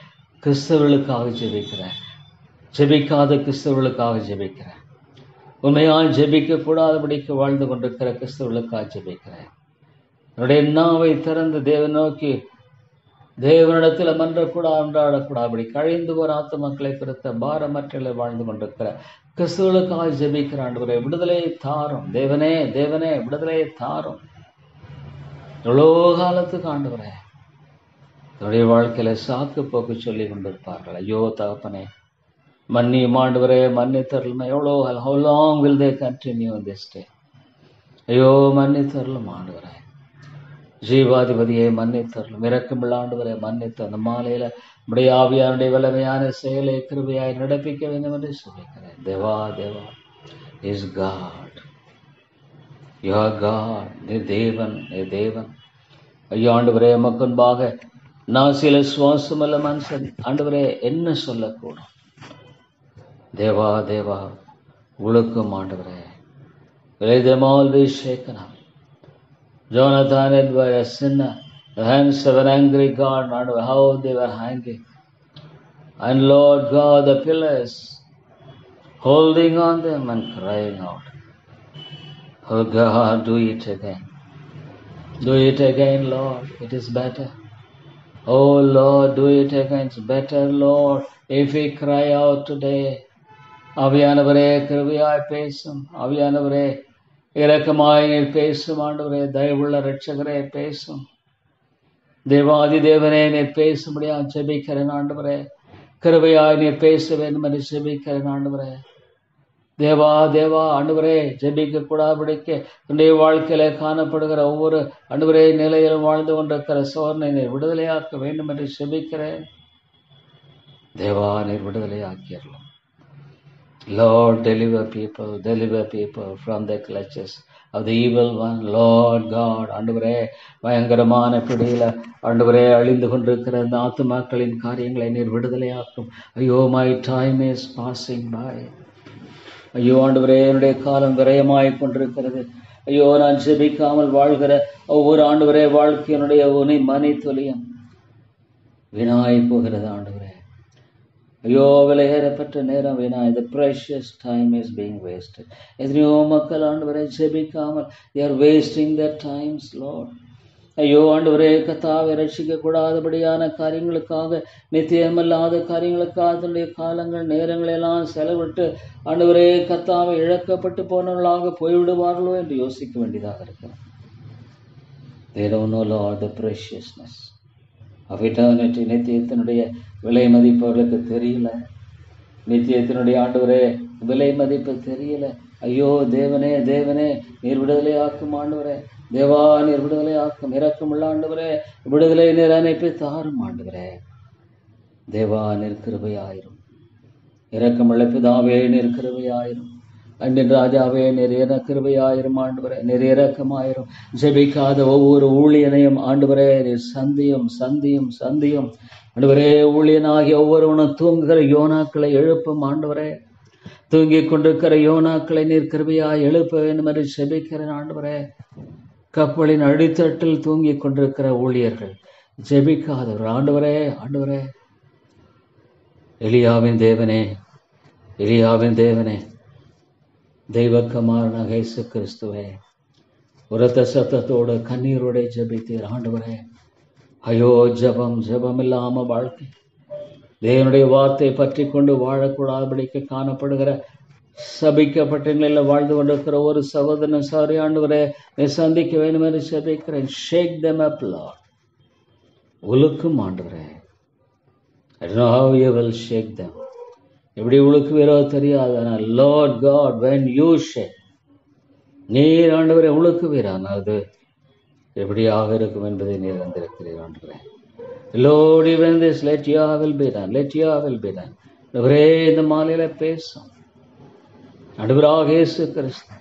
கிறிஸ்தவர்களுக்காக ஜெபிக்கிறேன். ஜெபிக்காத கிறிஸ்தவர்களுக்காக ஜெபிக்கிறேன். உண்மையால் ஜெபிக்க கூடாதபடிக்கு வாழ்ந்து கொண்டிருக்கிற கிறிஸ்தவர்களுக்காக ஜெபிக்கிறேன். என்னுடைய நாவை திறந்து தேவன் நோக்கி தேவனிடத்தில் அன்றாடக்கூடாதபடி கழிந்து போற ஆத்துமக்களை குறித்த பாரமற்ற வாழ்ந்து கொண்டிருக்கிற கிறிஸ்துவர்களுக்காக ஜெபிக்கிற ஆண்டவரே, விடுதலையை தாரும். தேவனே தேவனே, விடுதலையை தாரும். எவ்வளோ காலத்துக்கு ஆண்டவரே என்னுடைய வாழ்க்கையில சாக்கு போக்கு சொல்லி கொண்டிருப்பார்கள். ஐயோ தகப்பனே, மன்னியும் ஆண்டவரே, மன்னித்தருளும். எவ்வளோ how long will they continue in this day? ஐயோ மன்னித்தருளும் ஆண்டவரே. ஜீவாதிபதியை மன்னித்தருளும். இரக்கமுள்ள ஆண்டவரை மன்னித்து அந்த மாலையில நம்முடைய ஆவியாருடைய வல்லமையான செயலை கிருபையாய் நடப்பிக்க வேண்டும் என்று சொல்லிக்கிறேன். தேவா தேவா, is God, you are God. நீ தேவன், நீ தேவன். ஐயோ ஆண்டவரே, மக்கன்பாக நாசில சுவாசம் அல்ல மனுஷன் ஆண்டவரே என்ன சொல்லக்கூடும்? தேவா தேவா, உழுக்கும் ஆண்டவரே. Let them all be shaken up. Jonathan and were a sinner, the hands of an angry God, and how they were hanging. And Lord God, the pillars holding on them and crying out, oh God, do it again. Do it again, Lord. It is better. Oh Lord, do it again. It's better, Lord, if we cry out today. ஆவியானவரே, கிருபையாய் பேசும். ஆவியானவரே, இரக்கமாய் நீர் பேசும். ஆண்டவரே, தயவுள்ள இரட்சகரே பேசும். தேவாதி தேவனே, நீர் பேசும்படியா ஜெபிக்கிறேன் ஆண்டவரே. கிருபையாய் நீர் பேச வேண்டும் என்று ஜெபிக்கிறேன் ஆண்டவரே. தேவா தேவா, ஆண்டவரே, ஜெபிக்க கூடாதபடிக்கு என்னுடைய வாழ்க்கையில காணப்படுகிற ஒவ்வொரு ஆண்டவரே நிலையிலும் வாழ்ந்து கொண்டிருக்கிற சோர்னை நீர் விடுதலையாக்க வேண்டும் என்று ஜெபிக்கிறேன். தேவா, நீர் விடுதலையாக்கியறலாம். Lord, deliver people from the clutches of the evil one. Lord God, ஆண்டவரே, பயங்கரமான பிடியில ஆண்டவரே அழிந்து கொண்டிருக்கிற இந்த ஆத்துமாக்களின் காரியங்களை நீர் விடுதலையாக்கும். ஐயோ, my time is passing by. ஐயோ ஆண்டவரே, என்னுடைய காலம் விரயமாய் கொண்டிருக்கிறது. ஐயோ, நான் ஜெபிக்காமல் வாழ்கிற ஒவ்வொரு ஆண்டவரே வாழ்க்கையினுடைய மணி துளியம் வீணாய் போகிறது ஆண்டவரே. ஐயோ, விலையேறப்பட்ட நேரம் வீணாய். The precious time is being wasted. எத்தனையோ மக்கள் ஆண்டவரை ஜெபிக்காமல் they are wasting their times, Lord. ஐயோ ஆண்டவரே, கர்த்தாவை ரட்சிக்க கூடாதபடியான காரியங்களுக்காக, நித்தியமல்லாத காரியங்களுக்காக தன்னுடைய காலங்கள் நேரங்கள் எல்லாம் செலவிட்டு ஆண்டவரே கர்த்தாவை இழக்கப்பட்டு போனவர்களாக போய்விடுவார்களோ என்று யோசிக்க வேண்டியதாக இருக்கிறது. They don't know, Lord, the preciousness of eternity. நித்தியத்தினுடைய விலை மதிப்பு அவர்களுக்கு தெரியல. நித்தியத்தினுடைய ஆண்டவரே விலை மதிப்பு தெரியல. ஐயோ தேவனே தேவனே, நீர் விடுதலையாக்கும் ஆண்டவரே. தேவா, நீர் விடுதலையாக்கும். இரக்கமுள்ள ஆண்டவரே, விடுதலை நீர் அனுப்பி தாரும் ஆண்டவரே. தேவா, நீர் கிருபையாயிரும். இரக்கமுள்ள பிதாவே, நீர் கிருபையாயிரும். அன்பின் ராஜாவே, நிறைய கிருபையாயிரும் ஆண்டவரே, நிறைய இரக்கமாயிரும். ஜெபிக்காத ஒவ்வொரு ஊழியனையும் ஆண்டவரே நீர் சந்தியும் சந்தியும் சந்தியும் ஆண்டவரே. ஊழியனாகி ஒவ்வொருவனும் தூங்குகிற யோனாக்களை எழுப்பும் ஆண்டவரே. தூங்கிக் கொண்டிருக்கிற யோனாக்களை நீர் கிருபையாய் எழுப்ப வேண்டும் என்று ஜெபிக்கிறேன் ஆண்டவரே. கப்பலின் அடித்தட்டில் தூங்கிக் கொண்டிருக்கிற ஊழியர்கள், ஜெபிக்காதவர் ஆண்டவரே. ஆண்டவரே, எலியாவின் தேவனே, எலியாவின் தேவனே, தெய்வக்குமாரனாக இயேசு கிறிஸ்துவே, உரத்த சத்தத்தோடு கண்ணீரோட ஜெபித்தீர் ஆண்டவரே. ஐயோ, ஜெபம் இல்லாம வாழ்க்கை, தேவனுடைய வார்த்தை பற்றி கொண்டு வாழக்கூடாதபடிக்கு காணப்படுகிற சபிக்கப்பட்ட நிலையில் வாழ்ந்து கொண்டிருக்கிற ஒரு சகோதரன் சாரி ஆண்டவரே, நீ சந்திக்க வேண்டும் என்று ஜெபிக்கிறேன். ஷேக் them up, Lord. உலுக்கும் ஆண்டவரே. I don't know how you will shake them. எப்படி உழுக்குவீரோ தெரியாது. ஆனால் Lord God, when you shake, நீர் ஆண்டவரை உழுக்குவீரான், அது எப்படியாக இருக்கும் என்பதை நீர் வந்திருக்கிறீர் ஆண்டவரே. Lord, even this, let your will be done, let your will be done. ஆண்டவரே, இந்த மாலையில பேசும் ஆண்டவராக இயேசு கிறிஸ்து.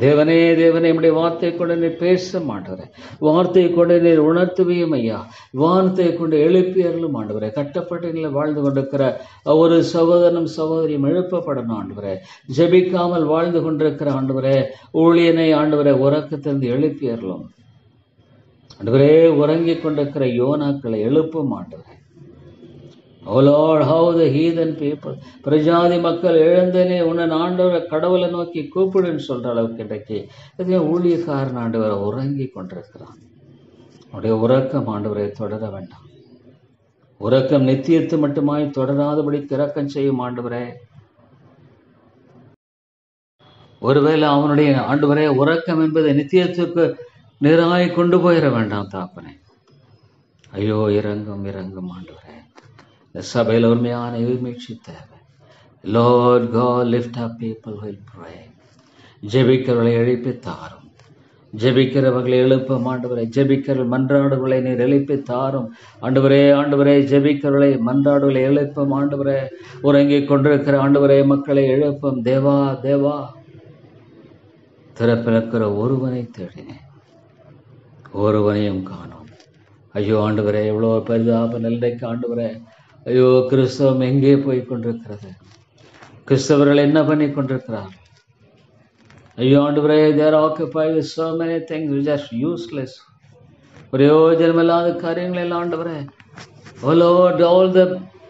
தேவனே தேவனே நம்முடைய வார்த்தை கொண்டு நீர் பேச மாட்டவரே, வார்த்தையை கொண்டு நீர் உணர்த்துவியும் ஐயா, வார்த்தையை கொண்டு எழுப்பியர்களும் ஆண்டவரே, கட்டப்பட்டு வாழ்ந்து கொண்டிருக்கிற ஒரு சகோதரனும் சகோதரியும் எழுப்பப்படணும் ஆண்டவரே, ஜெபிக்காமல் வாழ்ந்து கொண்டிருக்கிற ஆண்டவரே ஊழியனை ஆண்டவரே உறக்கத்திலிருந்து எழுப்பியர்களும் ஆண்டவரே, உறங்கிக் கொண்டிருக்கிற யோனாக்களை எழுப்பும் ஆண்டவரே. Oh Lord, how the heathen people, பிரஜாதி மக்கள் எழுந்தனே உன்னை ஆண்டவரை கடவுளை நோக்கி கூப்பிடுன்னு சொல்ற அளவுக்கு இன்றைக்கு ஊழியக்காரன் ஆண்டவரை உறங்கி கொண்டிருக்கிறான். அவருடைய உறக்கம் ஆண்டவரை தொடர வேண்டாம். உறக்கம் நித்தியத்து மட்டுமாய் தொடராதபடி இரக்கம் செய்யும் ஆண்டவரே. ஒருவேளை அவனுடைய ஆண்டவரே உறக்கம் என்பதை நித்தியத்துக்கு நேராய் கொண்டு போயிட வேண்டாம் தாப்பனே. ஐயோ இறங்கும் இறங்கும் ஆண்டவரே. இந்த சபையில் உண்மையான மீட்சி தேவை. Lord God, lift up people who will pray. ஜெபிக்கிறவர்களை எழுப்பி தாரும். ஜெபிக்கிறவர்களை எழுப்ப ஆண்டவரே, ஜெபிக்கிற மன்றாடுகளை நீர் எழுப்பி தாரும் ஆண்டவரே. ஆண்டவரே ஜெபிக்கிறவர்களை மன்றாடுகளை எழுப்பும் ஆண்டவரே. உறங்கிக் கொண்டிருக்கிற ஆண்டவரே மக்களை எழுப்பும் தேவா தேவா. திறப்பிழக்கிற ஒருவனை தேடினேன், ஒருவனையும் காணோம். ஐயோ ஆண்டவரே, எவ்வளோ பரிதாப நிலைக்கு ஆண்டவரே. ஐயோ கிறிஸ்தவம் எங்கே போய் கொண்டிருக்கிறது? கிறிஸ்தவர்கள் என்ன பண்ணி கொண்டிருக்கிறார்? ஐயோ ஆண்டவரே, they are occupied with so many things which are useless. பிரயோஜனமில்லாத காரியங்கள் எல்லாம் ஆண்டவரே. Oh Lord, all the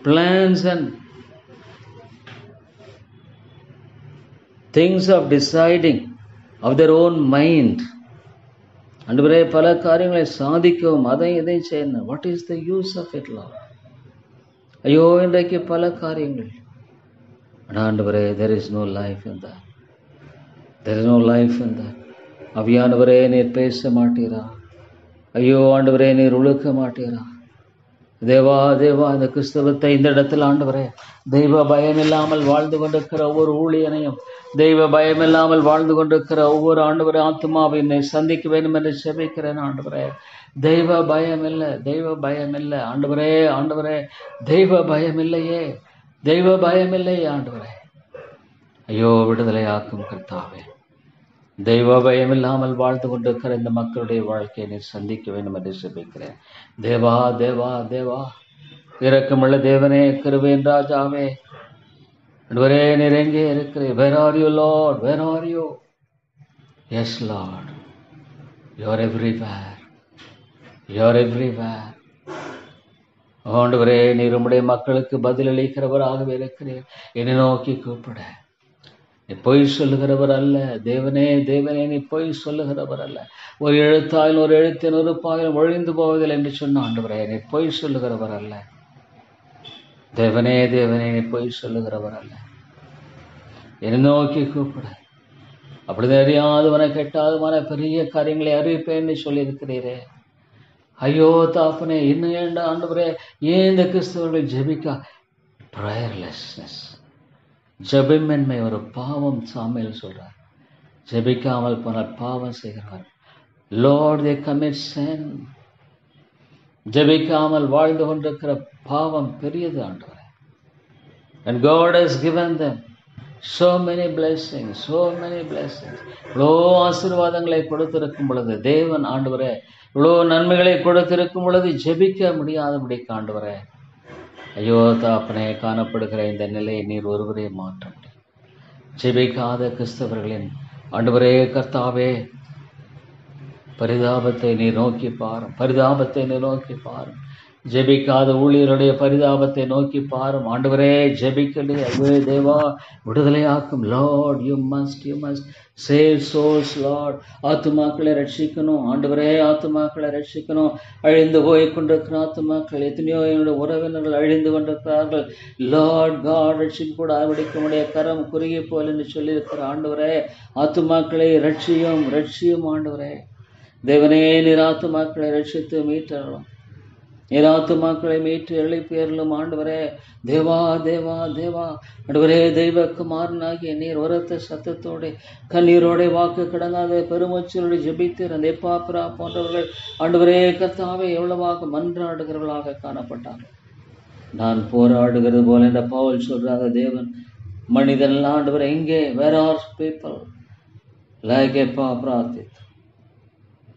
plans and things of deciding of their own mind. ஆண்டவரே, பல காரியங்களை சாதிக்கவும் அதை இதையும் செய்யணும். What is the use of it, Lord? ஐயோ இன்றைக்கு பல காரியங்கள். ஆண்டவரே, there is no life in that. There is no life in that. அவியானவரே, நீர் பேச மாட்டீரா? ஐயோ ஆண்டவரே, நீர் உழுக்க மாட்டீரா? தேவா தேவா, இந்த கிறிஸ்தவத்தை இந்த இடத்துல ஆண்டவரே, தெய்வ பயம் இல்லாமல் வாழ்ந்து கொண்டிருக்கிற ஒவ்வொரு ஊழியனையும், தெய்வ பயம் இல்லாமல் வாழ்ந்து கொண்டிருக்கிற ஒவ்வொரு ஆண்டவரே ஆத்மாவை என்னை சந்திக்க வேண்டும் என்று செபிக்கிறேன் ஆண்டவரே. தெய்வ பயம் இல்லை, தெய்வ பயம் இல்லை ஆண்டவரே. ஆண்டவரே, தெய்வ பயம் இல்லையே, தெய்வ பயம் இல்லையே ஆண்டவரே. ஐயோ விடுதலையாக்கும் கர்த்தாவே, தெய்வ பயம் இல்லாமல் வாழ்ந்து கொண்டிருக்கிற இந்த மக்களுடைய வாழ்க்கையை நீர் சந்திக்க வேண்டும் என்று செபிக்கிறேன். தேவா தேவா தேவா, இரக்கமுள்ள தேவனே, கிருபையின் ராஜாவே, ஆண்டவரே நீர் எங்கே இருக்கிறீர்? Where are you Lord? Where are you? Yes Lord, you are everywhere. You are everywhere. ஆண்டவரே, நீர் உம்முடைய மக்களுக்கு பதிலளிக்கிறவராகவே இருக்கிறீர். என்னை நோக்கி கூப்பிட. நீ பொய் சொல்லுகிறவர் அல்ல தேவனே. தேவனே, நீ பொய் சொல்லுகிறவர் அல்ல. ஒரு எழுத்தாயில் ஒரு எழுத்தின் ஒரு பாயிலும் ஒழிந்து போவதில்லை என்று சொன்ன ஆண்டவரே, நீ பொய் சொல்லுகிறவர் அல்ல தேவனே. தேவனே, நீ பொய் சொல்லுகிறவர் அல்ல. என்னை நோக்கி கூப்பிட. அப்படி அறியாதவன கெட்டாதவன பெரிய காரியங்களை அறிவிப்பேன்னு சொல்லியிருக்கிறீரே. ஐயோ தாப்பனே, இன்னும் ஏண்டா ஆண்டவரே, ஏன் இந்த கிறிஸ்தவர்கள் ஜெபிக்கா? ப்ரேயர்லெஸ்னஸ், ஜெபமின்மை ஒரு பாவம். சாமியில் சொல்றார், ஜெபிக்காமல் போனால் பாவம் செய்கிறார். Lord, they commit sin. ஜெபிக்காமல் வாழ்ந்து கொண்டிருக்கிற பாவம் பெரியது ஆண்டவரே. And God has given them so many blessings, so many blessings. இவ்வளோ ஆசீர்வாதங்களை கொடுத்திருக்கும் பொழுது தேவன் ஆண்டவரே, இவ்வளோ நன்மைகளை கொடுத்திருக்கும் பொழுது ஜெபிக்க முடியாதபடி ஆண்டவரே. ஐயோ தாப்பனே, காணப்படுகிற இந்த நிலையை நீர் ஒருவரே மாற்ற முடியும். ஜெபிக்காத கிறிஸ்தவர்களின் ஆண்டவரே கர்த்தாவே, பரிதாபத்தை நீ நோக்கி பாரும், பரிதாபத்தை நீ நோக்கி பாரும். ஜெபிக்காத ஊழியருடைய பரிதாபத்தை நோக்கி பாரும் ஆண்டவரே. ஜெபிக்கலே ஐயோ தேவா, விடுதலையாக்கும். Lord, you must save souls Lord. ஆத்துமாக்களை ரட்சிக்கணும் ஆண்டவரே, ஆத்துமாக்களை ரட்சிக்கணும். அழிந்து போய் கொண்டிருக்கிற ஆத்துமாக்கள் எத்தனையோ என்னுடைய உறவினர்கள் அழிந்து கொண்டிருக்கிறார்கள். லார்ட் காட், ரட்சிக்க கூட ஆவடிக்கமுடைய கரம் குறுகி போல் என்று சொல்லியிருக்கிற ஆண்டவரே, ஆத்துமாக்களை ரட்சியும் ரட்சியும் ஆண்டவரே. தேவனே, நீர் ஆத்துமாக்களை ரட்சித்து மீட்டறணும். நீர் ஆத்துமாக்களை மீட்டு எழுப்பியர்களும் ஆண்டவரே. தேவா தேவா தேவா, ஆண்டவரே, தெய்வ குமாரனாகிய நீர் உரத்த சத்தத்தோட கண்ணீரோட வாக்கு கடங்காத பெருமூச்சலோடு ஜெபித்து அந்த எப்பாப்ரா போன்றவர்கள் ஆண்டவரே கர்த்தாவே எவ்வளவாக மன்றாடுகிறவர்களாக காணப்பட்டார்கள். நான் போராடுகிறது போல என்ற பவுல் சொல்றாங்க. தேவன் மனிதன் ஆண்டவரே எங்கே? Where are people? like Eppa Pratit?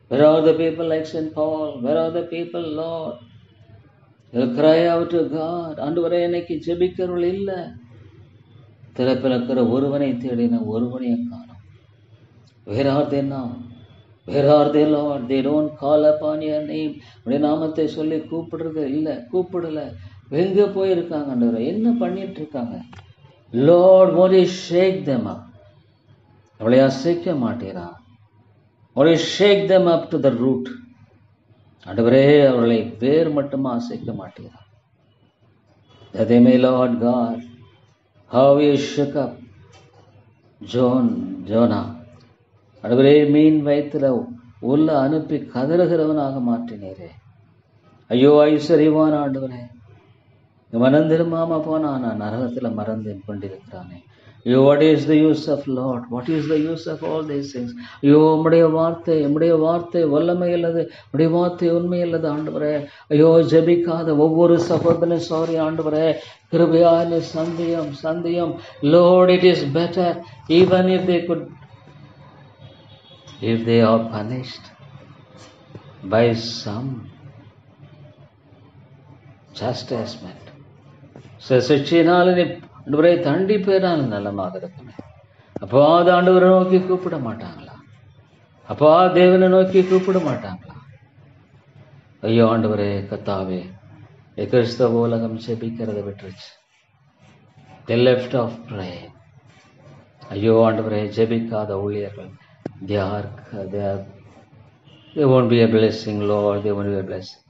Where are the people like St. Paul? Where are the people, Lord? They'll cry out to God. ஆண்டவரே இன்னைக்கு ஜெபிக்கிறவர்கள் இல்லை. திறப்பில் இருக்கிற ஒருவனை தேடின ஒருவனையை காணோம். Where are they now? Where are they, Lord? They don't call upon your name. உடைய நாமத்தை சொல்லி கூப்பிடுறது இல்லை, கூப்பிடல. எங்க போயிருக்காங்க ஆண்டவரே? என்ன பண்ணிட்டு இருக்காங்க? Lord, what is shake them up? அவளை அசைக்க மாட்டீரா? What is shake them up to the root? ஆண்டவரே அவர்களை வேர் மட்டுமா அசைக்க மாட்டீரா? That they may, Lord God, how you shook up Jonah. ஆண்டவரே மீன் வயிற்றுல உள்ள அனுப்பி கதறுகிறவனாக மாற்றினீரே. ஐயோ ஐஸ்வர்யவான ஆண்டவரே, மனம் திரும்பாம போனா நான் நரகத்துல மறந்து கொண்டிருக்கிறானே. ஐயோ, what is the use of Lord? What is the use of all these things? ஐயோ, உம்முடைய வார்த்தை வல்லமை அல்லது உம்முடைய வார்த்தை உண்மை அல்லது ஆண்டவரே. ஐயோ, ஜெபிக்காத ஒவ்வொரு சகோதரனும் சாரி ஆண்டவரே, கிருபையான சந்தியம். Lord, it is better even if they are punished by some chastisement. சிக்ஷையினால ஆண்டவரை தண்டிப்பேனால நலமாக இருக்குமே. அப்பா அது ஆண்டவரை நோக்கி கூப்பிட மாட்டாங்களா? அப்பா தேவனை நோக்கி கூப்பிட மாட்டாங்களா? ஐயோ ஆண்டவரே கத்தாவே, கிறிஸ்தவ உலகம் செபிக்கிறத விட்டுருச்சு. They left off praying. ஐயோ ஆண்டவரே, ஜெபிக்காத ஊழியர்கள் they won't be a blessing, Lord. They won't be a blessing.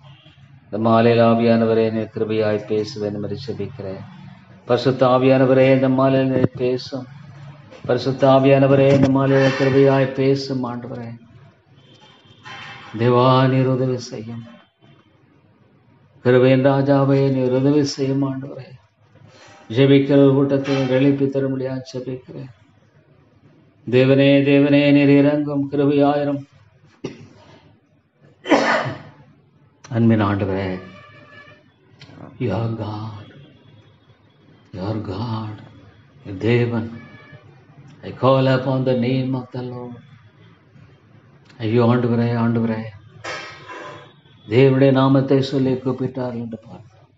இந்த மாலையில் ஆவியானவரே நீ கிருபையாய் பேசுவேன் மாதிரி செபிக்கிறேன். பரிசுத்த ஆவியானவரே இந்த மாலையில் பேசும். பரிசுத்த ஆவியானவரே இந்த மாலையில் கிருபையாய் பேசும் ஆண்டவரே. தேவா நீர் உதவி செய்யும். கிருபையின் ராஜாவே நீர் உதவி செய்யும் ஆண்டவரே. ஜெபிக்கிற கூட்டத்தை எழுப்பி தரும்படியா ஜெபிக்கிறேன். தேவனே நீர் இறங்கும் கிருபையாயிரம். அன்பின் ஆண்டவரே, your God, தேவன். I call upon the name of the Lord. ஐயோ ஆண்டவரே, தேவனுடைய நாமத்தை சொல்லி கூப்பிட்டார்கள் என்று பார்க்கிறோம்.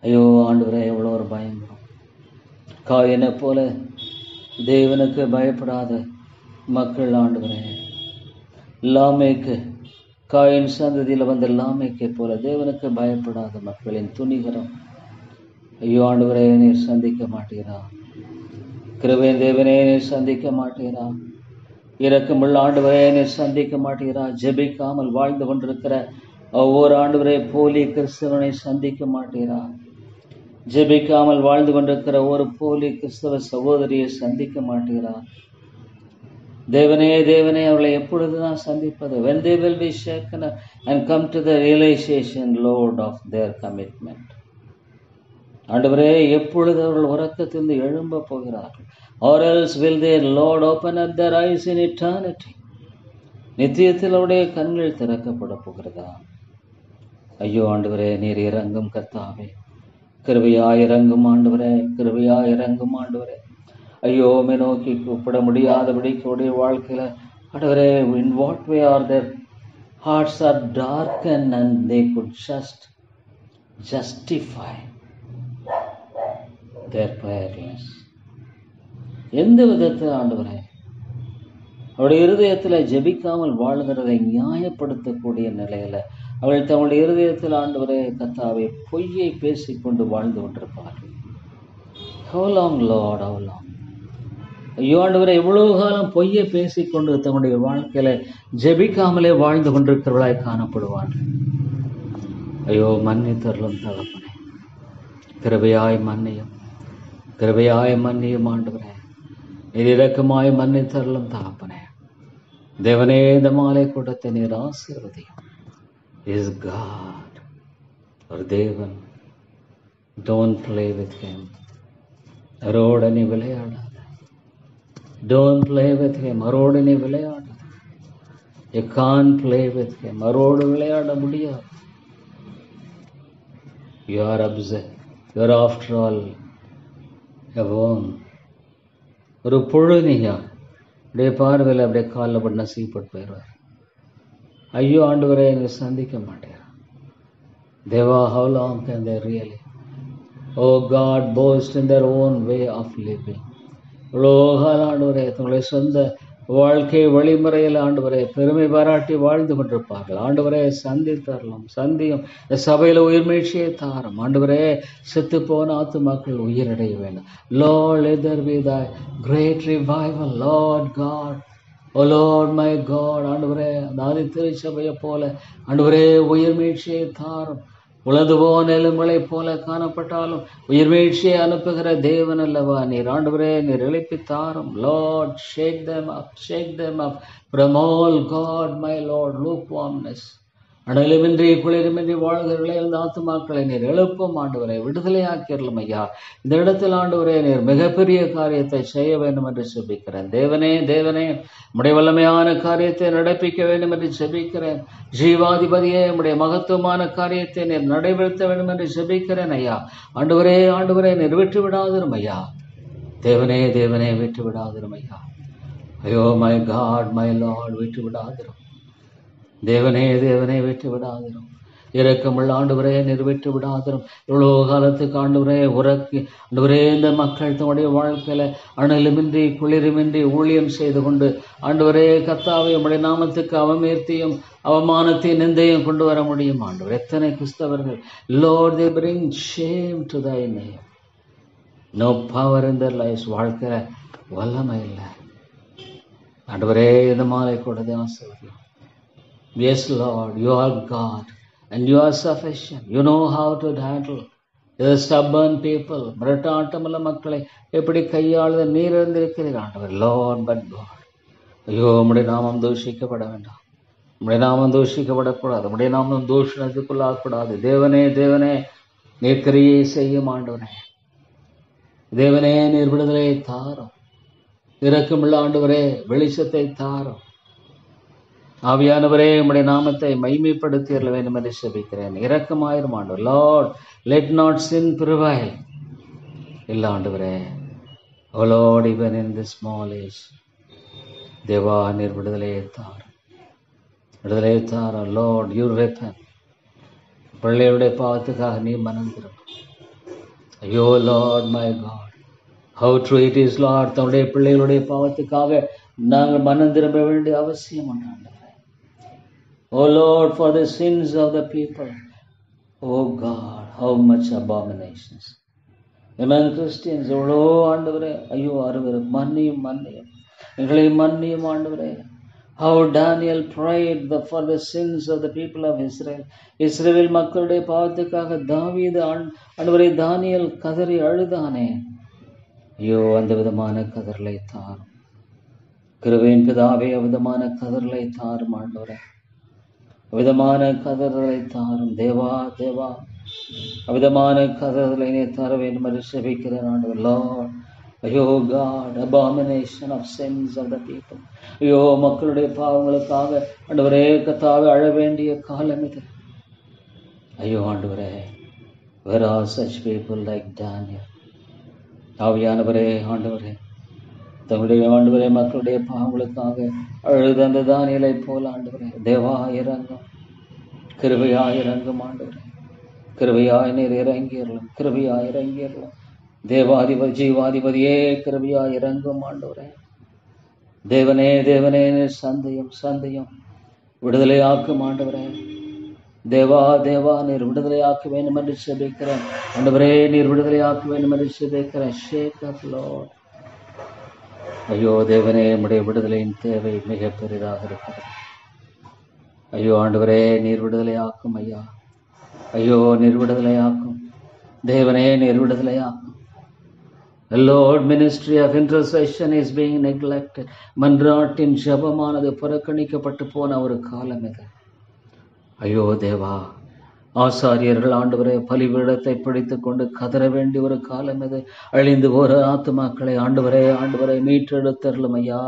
ஐயோ ஆண்டவரே, எவ்வளோ ஒரு பயங்கரம். காயினை போல தேவனுக்கு பயப்படாத மக்கள் ஆண்டவரே. லாமேக்கு, காயின் சந்ததியில் வந்த லாமேக்கை போல தேவனுக்கு பயப்படாத மக்களின் துணிகரம். ஐயோ ஆண்டவரே, நீர் சந்திக்க மாட்டீரா? கிருபையின் தேவனே நீர் சந்திக்க மாட்டீரா? இரக்கமுள்ள ஆண்டவரே நீர் சந்திக்க மாட்டீரா? ஜெபிக்காமல் வாழ்ந்து கொண்டிருக்கிற ஒவ்வொரு ஆண்டவரே போலி கிறிஸ்தவனை சந்திக்க மாட்டீரா? ஜெபிக்காமல் வாழ்ந்து கொண்டிருக்கிற ஒரு போலி கிறிஸ்தவ சகோதரியை சந்திக்க மாட்டீரா? தேவனே அவர்களை எப்பொழுதுதான் சந்திப்பது? When they will be shaken and come to the realization, Lord, of their commitment. ஆண்டவரே, எப்பொழுது அவர்கள் உறக்கத்திலிருந்து எழும்ப போகிறார்கள்? Or else will their Lord open up their eyes in eternity? நித்தியத்தில் அவருடைய கண்கள் திறக்கப்பட போகிறதா? ஐயோ ஆண்டவரே, நீர் இறங்கும் கர்த்தாவே, கிருபையாய் இறங்கும் ஆண்டவரே. ஐயோ, மே நோக்கி கூப்பிட முடியாதபடிக்கு உடைய வாழ்க்கையில ஆண்டவரே, in what way are their hearts are darkened and they could just justify their prayerless. எந்த விதத்தில் ஆண்டவரே அவருடைய இருதயத்தில் ஜெபிக்காமல் வாழ்கிறதை நியாயப்படுத்தக்கூடிய நிலையில அவர்கள் தங்களுடைய இருதயத்தில் ஆண்டவரே கர்த்தாவே பொய்யை பேசிக்கொண்டு வாழ்ந்து கொண்டிருப்பார்கள். How long, Lord, how long? ஐயோ ஆண்டவரே, எவ்வளவு காலம் பொய்யை பேசிக்கொண்டு தங்களுடைய வாழ்க்கையில ஜெபிக்காமலே வாழ்ந்து கொண்டிருக்கிறவர்களாய் காணப்படுவார்கள். ஐயோ, மன்னித்தருளும் தகப்பனே, கிருபையாய் மன்னியும் ஆண்டவரே, நீர் இரக்கமாய் மன்னித்தருளும் தகப்பனே. தேவனே, இந்த மாலை கூட்டத்தை நீர் ஆசீர்வதியும். Is God or தேவன். Don't play with him. அவரோட நீ விளையாடாத. Don't play with him. அவரோடு நீ விளையாடாத. You can't play with him. அவரோடு விளையாட முடியாது. You are upset. You are after all a worm. ஒரு புழுனியா அப்படியே பார்வையில் அப்படியே காலில் பட்டு நசிப்பட்டு போயிடுவார். ஐயோ ஆண்டவரே என்னை சந்திக்க மாட்டேன். தேவா, how long can they really? Oh God, boast in their own way of living. ஆண்டவரே தங்களுடைய சொந்த வாழ்க்கை வழிமுறையில் ஆண்டவரே பெருமை பாராட்டி வாழ்ந்து கொண்டிருப்பார்கள். ஆண்டவரே சந்தித்தரலாம், சந்தியும். இந்த சபையில் உயிர்மீழ்ச்சியை தாரும் ஆண்டவரே. செத்து போன ஆத்துமாக்கள் உயிரடைய வேண்டும். Lord, let there be thy great revival, Lord God. O Lord my God, ஆண்டவரே அந்த ஆதி திருச்சபையை போல ஆண்டவரே உயிர்மீழ்ச்சியை தாரும். உலதுவோ நெலுமலை போல காணப்பட்டாலும் உயிர்மீழ்ச்சியை அனுப்புகிற தேவன் அல்லவா நீர். ஆண்டவரே நீர் எழுப்பித்தாரும். Lord, shake them up from all, God my Lord, lukewarmness. அனலுமின்றி குளிருமின்றி வாழ்கிறவர்களே இந்த ஆத்துமாக்களை நீர் எழுப்பும் ஆண்டவரை, விடுதலையாக்கிடலும் ஐயா. இந்த இடத்தில் ஆண்டவரே நீர் மிகப்பெரிய காரியத்தை செய்ய வேண்டும் என்று செபிக்கிறேன். தேவனே உம்முடைய வல்லமையான காரியத்தை நடப்பிக்க வேண்டும் என்று செபிக்கிறேன். ஜீவாதிபதியே உம்முடைய மகத்துவமான காரியத்தை நீர் நடைபெறுத்த வேண்டும் என்று செபிக்கிறேன் ஐயா. ஆண்டவரே நீர் விட்டு விடாதிரும் ஐயா. தேவனே விட்டு விடாதிரும் ஐயா. ஐயோ மை காட் மை லார்ட், விட்டு விடாதிரும். தேவனே விட்டு விடாதிரும். இரக்கமுள்ள ஆண்டவரே நீர் விட்டு விடாதிரும். இவ்வளோ காலத்துக்கு ஆண்டவரே உறக்கி ஆண்டவரே இந்த மக்கள் தன்னுடைய வாழ்க்கையில அனலுமின்றி குளிருமின்றி ஊழியம் செய்து கொண்டு ஆண்டவரே கர்த்தாவே உம்முடைய நாமத்துக்கு அவமீர்த்தியும் அவமானத்தையும் நிந்தையும் கொண்டு வர முடியும் ஆண்டவர். எத்தனை கிறிஸ்தவர்கள் Lord, they bring shame to thy name. No power in their lives. வாழ்க்கையில வல்லமை இல்லை ஆண்டவரே. இந்த மாலை கூட ஆசீர்வதியும். Yes, Lord, you are God and you are sufficient. You know how to handle the stubborn people. மிரட்டாட்டமுள்ள மக்களை எப்படி கையாளுத நீர் இருந்திருக்கிறீர் ஆண்டவர். Lord, but God, ஐயோ உம்முடைய நாமம் தூஷிக்கப்பட வேண்டாம். உம்முடைய நாமம் தூஷிக்கப்படக்கூடாது. உம்முடைய நாமம் தூஷணத்துக்குள்ளாகக்கூடாது. தேவனே நீர் கிரியை செய்யும் ஆண்டவரே. தேவனே நீர் விடுதலையை தாரும். இரக்கமுள்ள ஆண்டவரே வெளிச்சத்தை தாரும். ஆவியானவரே உம்முடைய நாமத்தை மைமைப்படுத்தியற வேண்டும் என்று செபிக்கிறேன். இரக்கமாயிரும் ஆண்டவர். Lord, let not sin prevail. இல்ல ஆண்டவரே. Oh Lord, even in this small age, தேவா நீர் விடுதலையை தாரும். Lord, you repent. பிள்ளைகளுடைய பாவத்துக்காக நீ மனம் திரும்பும். ஐயோ Lord my God, how true it is Lord, தன்னுடைய பிள்ளைகளுடைய பாவத்துக்காக நாங்கள் மனம் திரும்ப வேண்டிய அவசியம் உண்டு. Oh Lord, for the sins of the people, oh God, how much abominations among Christians. எவ்வளோ ஆண்டவரே, ஐயோ அருவரு மன்னியும் எங்களை மன்னியும் ஆண்டவரே. How Daniel prayed for the sins of the people of Israel. இஸ்ரவேல் மக்களுடைய பாவத்துக்காக தாவீது ஆண்டவரே தானியேல் கதறி அழுதானே. ஐயோ அந்த விதமான கதறலை தாரும். கிருபையின் பிதாவே அவிதமான கதறலை தாரும் ஆண்டவரே. அவிதமான கதறலை தாரும். தேவா அவிதமான கதறலை தர வேண்டும் என்று செபிக்கிறேன் ஆண்டவர். Lord, ஐயோ God, abomination of sins of the people. ஐயோ மக்களுடைய பாவங்களுக்காக ஆண்டவரே கர்த்தாவே அழ வேண்டிய காலம் இது. ஐயோ ஆண்டவரே, where are such people like Daniel? ஆவியானவரே ஆண்டவரே, தங்களுடைய ஆண்டவரே மக்களுடைய பாவங்களுக்காக அழுத அந்த தானியேலை போல ஆண்டவரே தேவா இறங்கும். கிருபையாய் இறங்கும் ஆண்டவரே. கிருபையாய் நீர் இறங்கியறலும். தேவாதிபதி ஜீவாதிபதியே கிருபையாய் இறங்கும் ஆண்டவரே. தேவனே சந்தையும் விடுதலையாக்கும் ஆண்டவரே. தேவா நீர் விடுதலையாக்க வேண்டும் என்று செபிக்கிறேன் ஆண்டவரே. நீர் விடுதலையாக்க வேண்டும் என்று செபிக்கிறேன். ஷேக் அப் லார்ட். ஐயோ தேவனே, உம்முடைய விடுதலையின் தேவை மிக பெரிதாக இருக்கிறது. ஐயோ ஆண்டவரே நீர் விடுதலையாக்கும் ஐயா. ஐயோ நீர் விடுதலையாக்கும் தேவனே, நீர் விடுதலையாக்கும். The Lord, ministry of intercession is being neglected. மன்றாட்டின் ஜபமானது புறக்கணிக்கப்பட்டு போன ஒரு காலம் இது. ஐயோ தேவா, ஆசாரியர்கள் ஆண்டவரே பலிபீடத்தை பிடித்து கொண்டு கதற வேண்டிய ஒரு காலம் இது. அழிந்து போற ஆத்துமாக்களை ஆண்டவரை மீட்டெடுத்தரலும் ஐயா.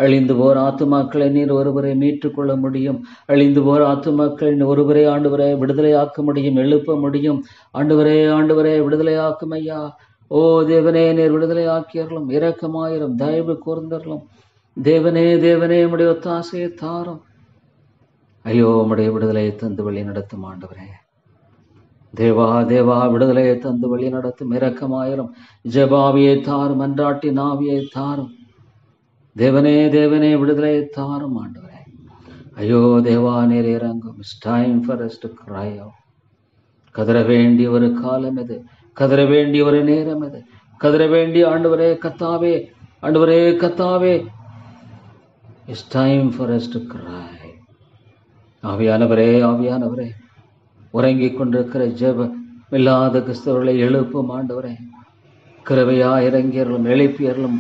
அழிந்து போற ஆத்துமாக்களை நீர் ஒருவரை மீட்டுக்கொள்ள முடியும். அழிந்து போற ஆத்துமாக்களை ஒருவரே ஆண்டவரை விடுதலையாக்க முடியும், எழுப்ப முடியும். ஆண்டவரே விடுதலையாக்கும் ஐயா. ஓ தேவனே, நீர் விடுதலையாக்கியறலும். இரக்கமாயிரும், தயவு கூர்ந்தரலும். தேவனே தேவனே உம்முடைய ஒத்தாசையை தாரும். ஐயோ உம்முடைய விடுதலையை தந்து வழி நடத்தும் ஆண்டவரே. தேவா தேவா விடுதலையை தந்து வழி நடத்தும். இரக்கமாயிரும். ஜெபாவியை தாரும். மன்றாட்டின் ஆவியை தாரும். தேவனே தேவனே விடுதலையை தாரும் ஆண்டவரே. ஐயோ தேவா நேர் இறங்கும். It's time for us to cry out. கதற வேண்டிய ஒரு காலம் இது. கதற வேண்டிய ஒரு நேரம் இது. கதற வேண்டிய ஆண்டவரே கத்தாவே, ஆண்டவரே கத்தாவே, it's time for us to கிரை. ஆவியானவரே ஆவியானவரே, உறங்கிக் கொண்டிருக்கிற ஜெப இல்லாத கிறிஸ்தவர்களை எழுப்பும் ஆண்டவரே. கிருபையா இறங்கியர்களும் எழுப்பியர்களும்.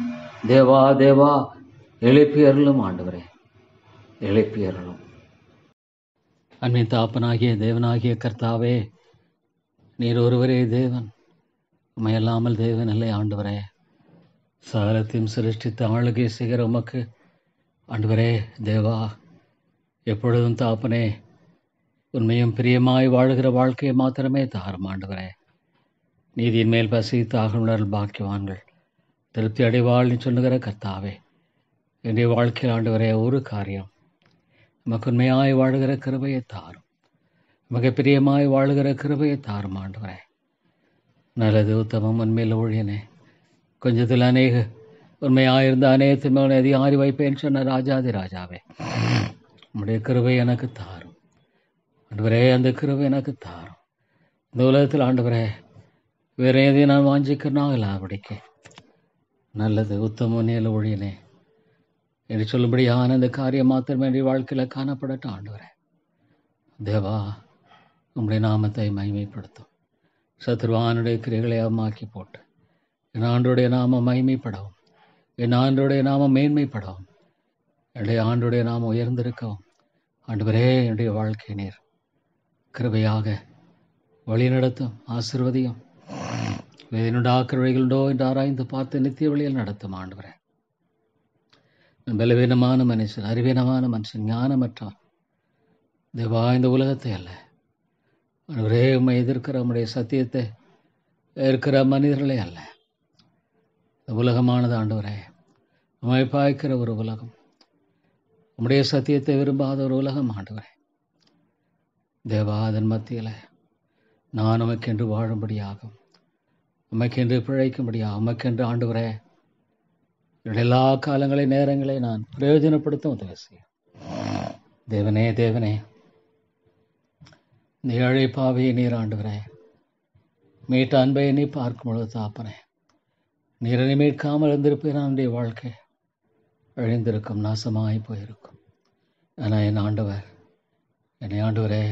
தேவா தேவா எழுப்பியர்களும் ஆண்டவரே, எழுப்பியர்களும். அன்பின் தாப்பனாகிய தேவனாகிய கர்த்தாவே, நீர் ஒருவரே தேவன், உமையல்லாமல் தேவன் இல்லை ஆண்டவரே. சகலத்தையும் சிருஷ்டித்து ஆளுகை செய்கிற உமக்கு ஆண்டவரே தேவா, எப்பொழுதும் தாப்பனே உண்மையும் பிரியமாய் வாழ்கிற வாழ்க்கையை மாத்திரமே தாரும் ஆண்டவரே. நீதியின் மேல் பசி தாகுணர்கள் பாக்கியவான்கள் திருப்தி அடைவாள்னு சொல்லுகிற கர்த்தாவே, என்னுடைய வாழ்க்கையில் ஆண்டவரே ஒரு காரியம், நமக்கு உண்மையாய் வாழுகிற கிருபையை தாரும். நமக்கு பிரியமாய் வாழுகிற கிருபையை தாரும் ஆண்டவரே. நல்லது உத்தமம் உண்மையில் ஊழியனே, கொஞ்சத்தில் அநேக உண்மையாயிருந்த அநேகத்தின் அதிகாரி வைப்பேன்னு சொன்ன ராஜாதி ராஜாவே, உம்முடைய கிருபை எனக்கு தாரும் ஆண்டவரே. அந்த கிருபை எனக்கு தாரும். இந்த உலகத்தில் ஆண்டவரே வேறு எதையும் நான் வாஞ்சிக்கிறனாக படிக்க நல்லது உத்தம நேல ஒழியனே என்று சொல்லும்படியான அந்த காரியம் மாத்திரமே என்னுடைய வாழ்க்கையில் காணப்படட்டும் ஆண்டவரே. தேவா, உம்முடைய நாமத்தை மகிமைப்படுத்தும். சத்ருவானுடைய கிரைகளை அம்மாக்கி போட்டு என் ஆண்டோடைய நாமம் மகிமைப்படவும், என் ஆண்டோடைய நாமம் மேன்மைப்படவும், என்னுடைய ஆண்டோடைய நாமம் உயர்ந்திருக்கவும் ஆண்டவரே என்னுடைய வாழ்க்கை நீர் கிருபையாக வழிநடத்தும். ஆசீர்வதியும். வேதனுண்டாக்கிற வழிகளுண்டோ என்று ஆராய்ந்து பார்த்து நித்திய வழியில் நடத்தும் ஆண்டவரே. பலவீனமான மனுஷன், அறிவீனமான மனுஷன், ஞானமற்றவன் தேவா, இந்த உலகத்தை அல்ல ஆண்டவரே, உம்மை எதிர்க்கிற உம்முடைய சத்தியத்தை இருக்கிற மனிதர்களே அல்ல, இந்த உலகமானது ஆண்டவரே உம்மை பாய்க்கிற ஒரு உலகம், உம்முடைய சத்தியத்தை விரும்பாத ஒரு உலகம் ஆண்டவரே. தேவா, அதன் மத்தியில் நான் உமக்கென்று வாழும்படியாகும், உமக்கென்று பிழைக்கும்படியாகும், உமக்கென்று ஆண்டவரே எல்லா காலங்களை நேரங்களை நான் பிரயோஜனப்படுத்த உதவி செய்யும். தேவனே தேவனே, இந்த ஏழை பாவியை நீர் ஆண்டவரே மீட்ட அன்பை நீ பார்க்கும் பொழுது தாப்பனே, நீரனை மீட்காமல் இருந்திருப்பேன். என்னுடைய வாழ்க்கை அழிந்திருக்கும், நாசமாகி போயிருக்கும். ஆனால் என் ஆண்டவர் என்னை ஆண்டவரே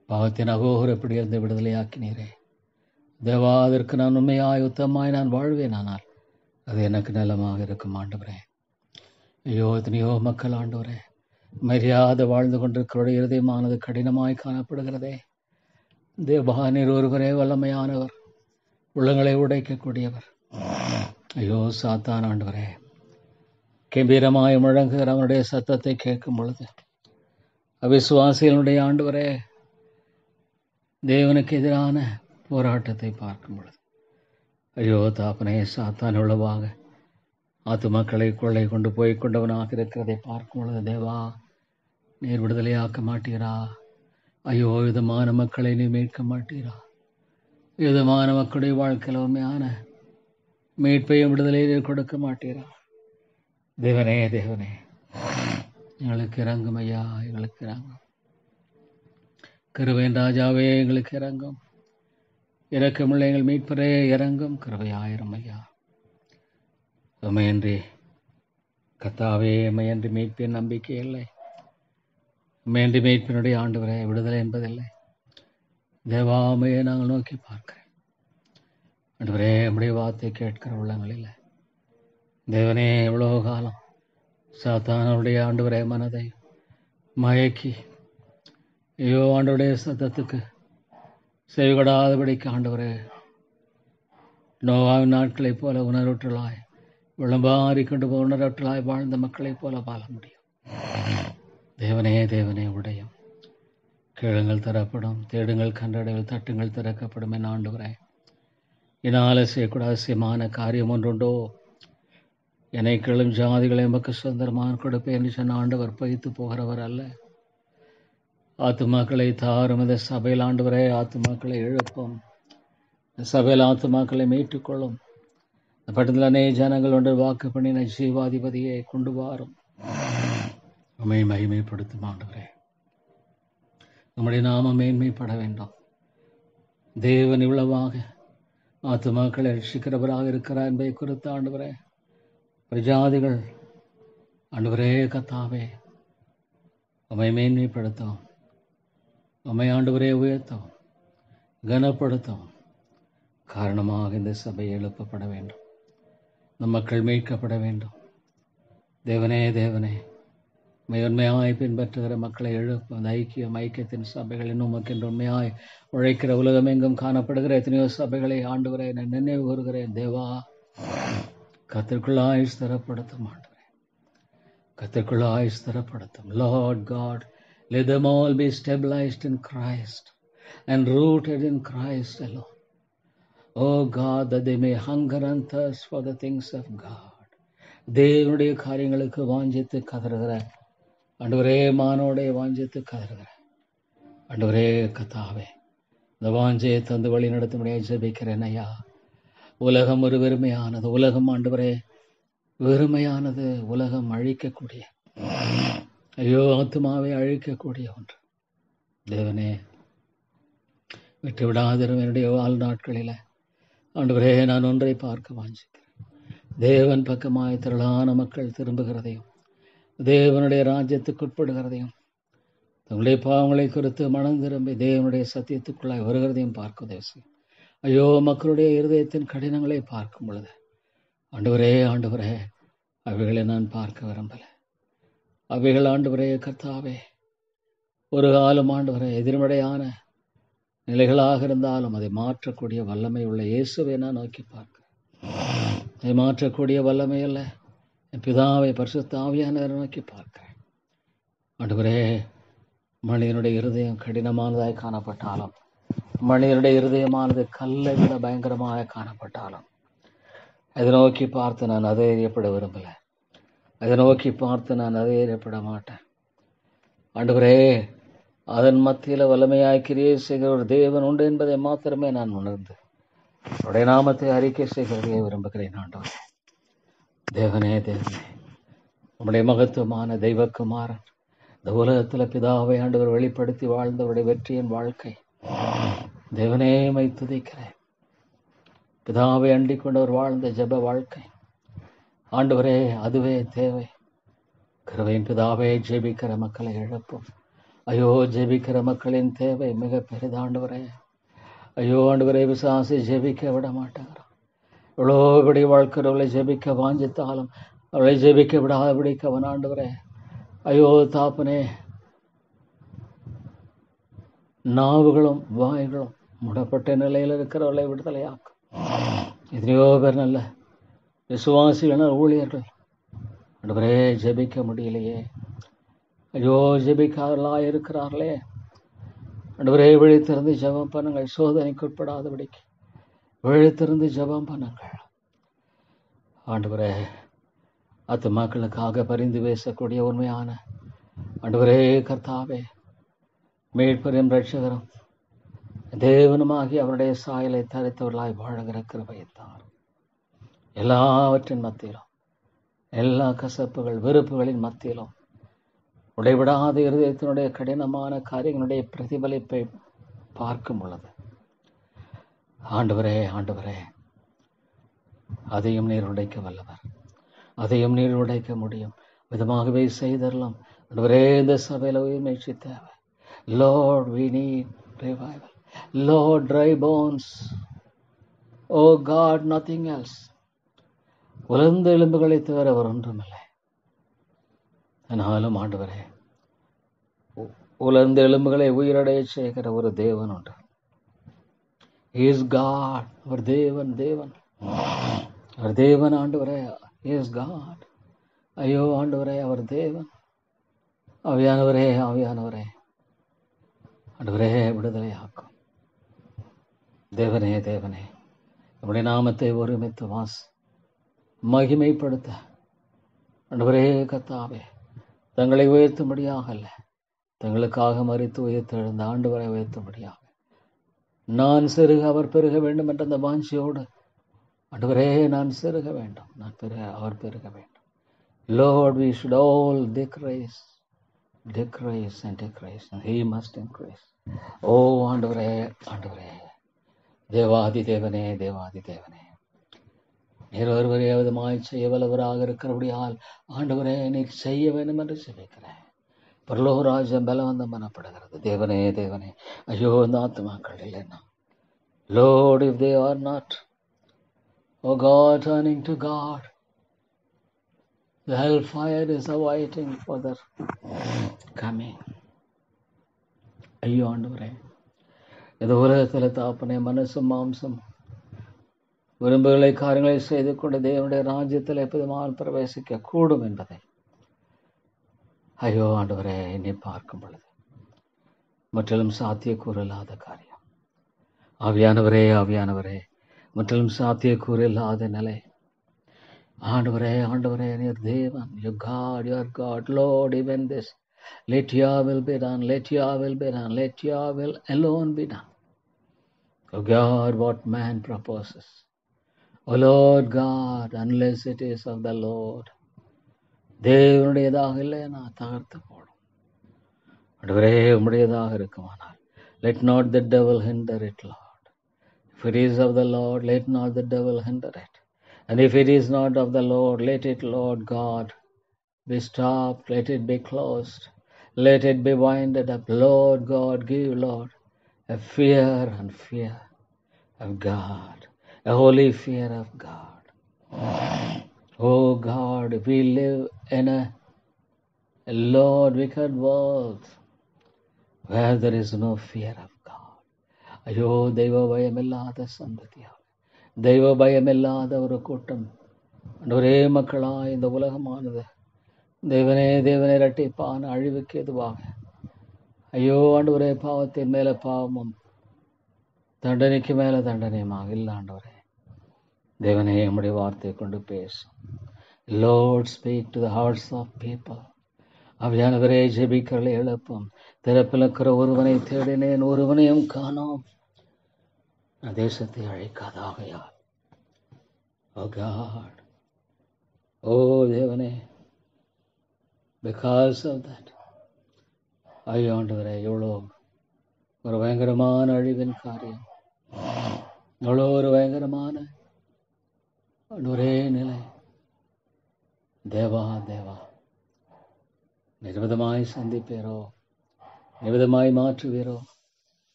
பாவத்தின் அகோகர் எப்படி இருந்து விடுதலையாக்கினீரே. தேவா, அதற்கு நான் உண்மையாய் உத்தமாய் நான் வாழ்வேன், ஆனால் அது எனக்கு நலமாக இருக்கும் ஆண்டவரே. ஐயோ, எத்தனையோ மக்கள் ஆண்டவரே மரியாதை வாழ்ந்து கொண்டிருக்கிறோடைய இருதயமானது கடினமாய் காணப்படுகிறதே. தேவா, நீர் ஒருவரே வல்லமையானவர், உள்ளங்களை உடைக்கக்கூடியவர். ஐயோ சாத்தான் ஆண்டவரே கம்பீரமாய் முழங்குகிற அவனுடைய சத்தத்தை கேட்கும் பொழுது, அவிசுவாசிகளுடைய ஆண்டவரே தேவனுக்கு எதிரான போராட்டத்தை பார்க்கும் பொழுது, ஐயோ தாப்பனே, சாத்தான் உளவாக ஆத்துமக்களை கொள்ளை கொண்டு போய் கொண்டவனாக இருக்கிறதை பார்க்கும் பொழுது, தேவா நீர் விடுதலையாக்க மாட்டீரா? ஐயோ, விதமான மக்களை நீ மீட்க மாட்டீரா? விதமான மக்களுடைய வாழ்க்கையில் உண்மையான மீட்பையும் விடுதலையை நீர் கொடுக்க மாட்டீரா? தேவனே தேவனே, எங்களுக்கு இறங்கும் ஐயா, எங்களுக்கு இறங்கும். கிருபையின் ராஜாவே எங்களுக்கு இறங்கும். இரக்கமுள்ள எங்கள் மீட்பரே இறங்கும். கிருபையாயிரம் ஐயா. உமையன்றி கத்தாவே, உமையன்றி மீட்பின் நம்பிக்கை இல்லை. உமையன்றி மீட்பினுடைய ஆண்டவரே விடுதலை என்பதில்லை. தேவாமையை நாங்கள் நோக்கி பார்க்கிறேன் ஆண்டவரே. நம்முடைய வார்த்தை கேட்கிற உள்ளங்களில் தேவனே, எவ்வளோ காலம் சாத்தானுடைய ஆண்டவரே மனதை மயக்கி, ஐயோ ஆண்டவருடைய சத்தத்துக்கு செவிகொடாதபடிக்கு ஆண்டவரே நோவாவின் நாட்களைப் போல உணர்வுற்றலாய் விளம்பாரி கொண்டு போய் உணர்வுற்றலாய் வாழ்ந்த மக்களைப் போல வாழ முடியும். தேவனே தேவனே உடையும். கேளுங்கள் தரப்படும், தேடுங்கள் கண்டடைவில், தட்டுங்கள் திறக்கப்படும். என் ஆண்டவரே, என்னால் செய்யக்கூடாத அவசியமான காரியம் ஒன்றுண்டோ? என்னைக்களும் ஜாதிகளை எமக்கு சுதந்திரமாக கொடுப்பேன் என்று சொன்ன ஆண்டவர் பகித்து போகிறவர் அல்ல. ஆத்துமாக்களை தாரும். இந்த சபையில் ஆண்டவரே ஆத்துமாக்களை எழுப்பும். இந்த சபையில் ஆத்துமாக்களை மீட்டுக்கொள்ளும். இந்த பட்டத்தில் அநேக ஜனங்கள் ஒன்று வாக்கு பண்ணின ஜீவாதிபதியை கொண்டு வாரும். உம்மை மகிமைப்படுத்தும் ஆண்டவரே. நம்முடைய நாமம் மேன்மைப்பட வேண்டும். தேவன் இவ்வளவாக ஆத்துமாக்களை ரட்சிக்கிறவராக இருக்கிறார் என்பதை குறித்து ஆண்டவரே, பிரஜாதிகள் ஆண்டவரே கர்த்தாவே உம்மை மேன்மைப்படுத்தும். உம்மை ஆண்டவரே உயர்த்தும், கனப்படுத்தும் காரணமாக இந்த சபை எழுப்பப்பட வேண்டும். நம் மக்கள் மீட்கப்பட வேண்டும். தேவனே தேவனே, உண்மையாய் பின்பற்றுகிற மக்களை எழுப்பும். அந்த ஐக்கியத்தின் சபைகள் இன்னும் உமக்கென்று உண்மையாய் உழைக்கிற உலகம் எங்கும் காணப்படுகிற எத்தனையோ சபைகளை ஆண்டவரே நான் நினைவு கூறுகிறேன். தேவா, கர்த்தருக்குள் ஆயுஷ் தரப்படுத்தும் ஆண்டவரே, கர்த்தருக்குள் AYUSH தரப்படுத்தும். Lord God, let them all be stabilized in Christ and rooted in Christ alone. Oh God, that they may hunger and thirst for the things of God. தேவனுடைய காரியங்களுக்கு வாஞ்சித்து கதறுகிற ஆண்டவரே, மானோட வாஞ்சித்து கதறுகிற ஆண்டவரே கர்த்தாவே, இந்த வாஞ்சையை தந்து வழி நடத்தும்படியாக ஜெபிக்கிறேன் ஐயா. உலகம் ஒரு வெறுமையானது. உலகம் ஆண்டவரே வெறுமையானது. உலகம் அழிக்கக்கூடிய, ஐயோ ஆத்துமாவை அழிக்கக்கூடிய ஒன்று. தேவனே, விட்டு விடாதிரும் என்னுடைய வாழ்நாட்களில் ஆண்டவரே, நான் ஒன்றை பார்க்க வாஞ்சிக்கிறேன். தேவன் பக்கமாய் திரளான மக்கள் திரும்புகிறதையும் தேவனுடைய ராஜ்யத்துக்குட்படுகிறதையும் தங்களுடைய பாவங்களை குறித்து மனம் திரும்பி தேவனுடைய சத்தியத்துக்குள்ளாய் வருகிறதையும் பார்க்க தேவசியம். ஐயோ, மக்களுடைய இருதயத்தின் கடினங்களை பார்க்கும் பொழுது ஆண்டவரே ஆண்டவரே, அவைகளை நான் பார்க்க விரும்பலை. அவைகள் ஆண்டவரே கர்த்தாவே ஒரு காலம் ஆண்டவரே எதிர்மறையான நிலைகளாக இருந்தாலும் அதை மாற்றக்கூடிய வல்லமை உள்ள இயேசுவை நான் நோக்கி பார்க்கிறேன். அதை மாற்றக்கூடிய வல்லமை அல்ல, என் பிதாவை பரிசுத்த ஆவியானவரை நோக்கி பார்க்கிறேன். ஆண்டவரே, மனிதனுடைய இருதயம் கடினமானதாய் காணப்பட்டாலும், மனிதனுடைய இருதயமானது கல்லை விட பயங்கரமாக காணப்பட்டாலும், அதை நோக்கி பார்த்து நான் அதைரியப்பட விரும்பலை. அதை நோக்கி பார்த்து நான் அதைரியப்பட மாட்டேன். ஆண்டவரே, அதன் மத்தியில் வல்லமையாய் கிரியை செய்கிற ஒரு தேவன் உண்டு என்பதை மாத்திரமே நான் உணர்ந்து அவருடைய நாமத்தை அறிக்கை செய்கிறதையே விரும்புகிறேன். ஆண்டவரே தேவனே தேவனே, உம்முடைய மகத்துவமான தெய்வக்குமாரன் இந்த உலகத்தில் பிதாவை ஆண்டவர் வெளிப்படுத்தி வாழ்ந்தவருடைய வெற்றியின் வாழ்க்கை தேவனே மை துதிக்கிறேன். பிதாவை அண்டிக் கொண்டவர் வாழ்ந்த ஜெப வாழ்க்கை ஆண்டவரே அதுவே தேவை. கிருபையின் பிதாவே, ஜெபிக்கிற மக்களை எழுப்பும். ஐயோ, ஜெபிக்கிற மக்களின் தேவை மிக பெரிதாண்டவரே. ஐயோ ஆண்டவரே, விசுவாசி ஜெபிக்க விட மாட்டாங்கிறான். எவ்வளோ இப்படி வாழ்க்கிறவர்களை ஜெபிக்க வாஞ்சித்தாலும் அவளை ஜெபிக்க விடாதபடிக்கு அவன் ஆண்டவரே, ஐயோ தாப்பனே, நாவுகளும் வாய்களும் முடப்பட்ட நிலையில் இருக்கிறவர்களை விடுதலையாக்கும். எத்தனையோ பேர் நல்ல விசுவாசிகள் ஊழியர்கள் ஆண்டவரே ஜெபிக்க முடியலையே. ஐயோ, ஜெபிக்காதவர்களாக இருக்கிறார்களே. ஆண்டவரே, விழித்திருந்து ஜெபம் பண்ணுங்கள். சோதனைக்குட்படாதபடிக்கு விழித்திருந்து ஜெபம் பண்ணுங்கள். ஆண்டவரே, ஆத்துமாக்களுக்காக பரிந்து பேசக்கூடிய உண்மையான ஆண்டவரே கர்த்தாவே, மீட்பரும் இரட்சகரும் தேவனுமாகி அவருடைய சாயலை தரித்தவர்களாய் வாழுகிற கிருபையைத்தார். எல்லாவற்றின் மத்தியிலும், எல்லா கசப்புகள் வெறுப்புகளின் மத்தியிலும் உடைவிடாத இருதயத்தினுடைய கடினமான காரியங்களுடைய பிரதிபலிப்பை பார்க்கும் பொழுது ஆண்டவரே ஆண்டவரே, அதையும் நீர் உடைக்க வல்லவர், அதையும் நீர் உடைக்க முடியும் விதமாகவே செய்தரலாம். ஆண்டவரே, இந்த சபையில் உயிர்மீழ்ச்சி தேவை. Lord, we need revival. Lord, dry bones. Oh God, nothing else. உலர்ந்த எலும்புகளை தவிர அவர் ஒன்றுமில்லை. ஆனாலும் ஆண்டவரே, உலர்ந்த எலும்புகளை உயிரடைய செய்கிற ஒரு தேவன் உண்டு. He is God. அவர் தேவன், தேவன், அவர் தேவன். ஆண்டவரே, He is God. ஐயோ ஆண்டவரே, அவர் தேவன். ஆவியானவரே, ஆவியானவரே, ஆண்டவரே விடுதலையாக்கும். தேவனே தேவனே, நம்முடைய நாமத்தை ஒருமித்து மகிமைப்படுத்த ஆண்டவரே கர்த்தாவே, தங்களை உயர்த்தும்படியாக அல்ல, தங்களுக்காக மரித்து உயர்த்தெழுந்த ஆண்டவரை உயர்த்தும்படியாக நான் சிறுக அவர் பெருக வேண்டும் என்ற அந்த வாஞ்சியோடு ஆண்டவரே நான் சிறுக வேண்டும், நான் பெருக அவர் பெருக வேண்டும். Lord, we should all decrease and decrease, and he must increase. ஓ ஆண்டவரே, ஆண்டவரே, தேவாதி தேவனே, தேவாதி தேவனே, நீர் ஒருவரே விதமாய் செய்ய வல்லவராக இருக்கிறபடியால் ஆண்டவரே நீர் செய்ய வேண்டும் என்று ஜெபிக்கிறேன். பரலோகராஜ்யம் பலவந்தம் பண்ணப்படுகிறது. தேவனே, தேவனே, ஐயோ இந்த ஆத்துமாக்கள் இல்லைன்னா, Lord, if they are not, oh God, turning to God, the hellfire is awaiting for their coming. ஐயோ ஆண்டவரே, இந்த உலகத்தில் தாப்பனே மனசும் மாம்சம் விரும்புகளை காரியங்களை செய்து கொண்டு தேவனுடைய ராஜ்யத்தில் எப்போதுமால் பிரவேசிக்க கூடும் என்பதை ஐயோ ஆண்டவரே என்னை பார்க்கும் பொழுது முற்றிலும் சாத்தியக்கூறு இல்லாத காரியம். ஆவியானவரே, ஆவியானவரே, முற்றிலும் சாத்தியக்கூறு இல்லாத நிலை. ஆண்டவரே, ஆண்டவரே, நீர் தேவன், you God, you are God. Lord, even this, let your will be done, let your will be done, let your will alone be done. Oh God, what man proposes, oh Lord God, unless it is of the Lord, தேவனுடையதாக இல்லைன்னா தகர்த்து போடும். ஆண்டவரே உம்முடையதாக இருக்குமானால், let not the devil hinder it, Lord. If it is of the Lord, let not the devil hinder it. And if it is not of the Lord, let it, Lord God, be stopped, let it be closed, let it be winded up. Lord God, give, Lord, a fear of God, a holy fear of God. Oh God, we live in a Lord wicked world where there is no fear of God. ஐயோ தெய்வ பயமில்லாத சந்ததியாக, தெய்வ பயமில்லாத ஒரு கூட்டம் ஒரே மக்களாய் இந்த உலகமானது தேவனே, தேவனே, இரட்டிப்பான அழிவுக்கு எதுவாக ஐயோ ஆண்டவரே, பாவத்தின் மேல பாவமும் தண்டனைக்கு மேல தண்டனையுமாக இல்லை. ஆண்டவரே தேவனே, நம்முடைய வார்த்தையை கொண்டு பேசும். Lord, speak to the hearts of people. அவையானவரே, ஜெபிக்கிறலை எழுப்பும். திறப்பில் இருக்கிற ஒருவனை தேடினேன், ஒருவனையும் காணோம். தேசத்தை அழைக்காதாகையால், ஓ காட், ஓ தேவனே, பிகாஸ் ஆஃப் தட் ஐயோ ஆண்டவரே, எவ்வளோ ஒரு பயங்கரமான அழிவின் காரியம், எவ்வளோ ஒரு பயங்கரமான ஒரே நிலை. தேவா, தேவா, நிர்விதமாய் சந்திப்பேரோ, நிர்விதமாய் மாற்றுவீரோ,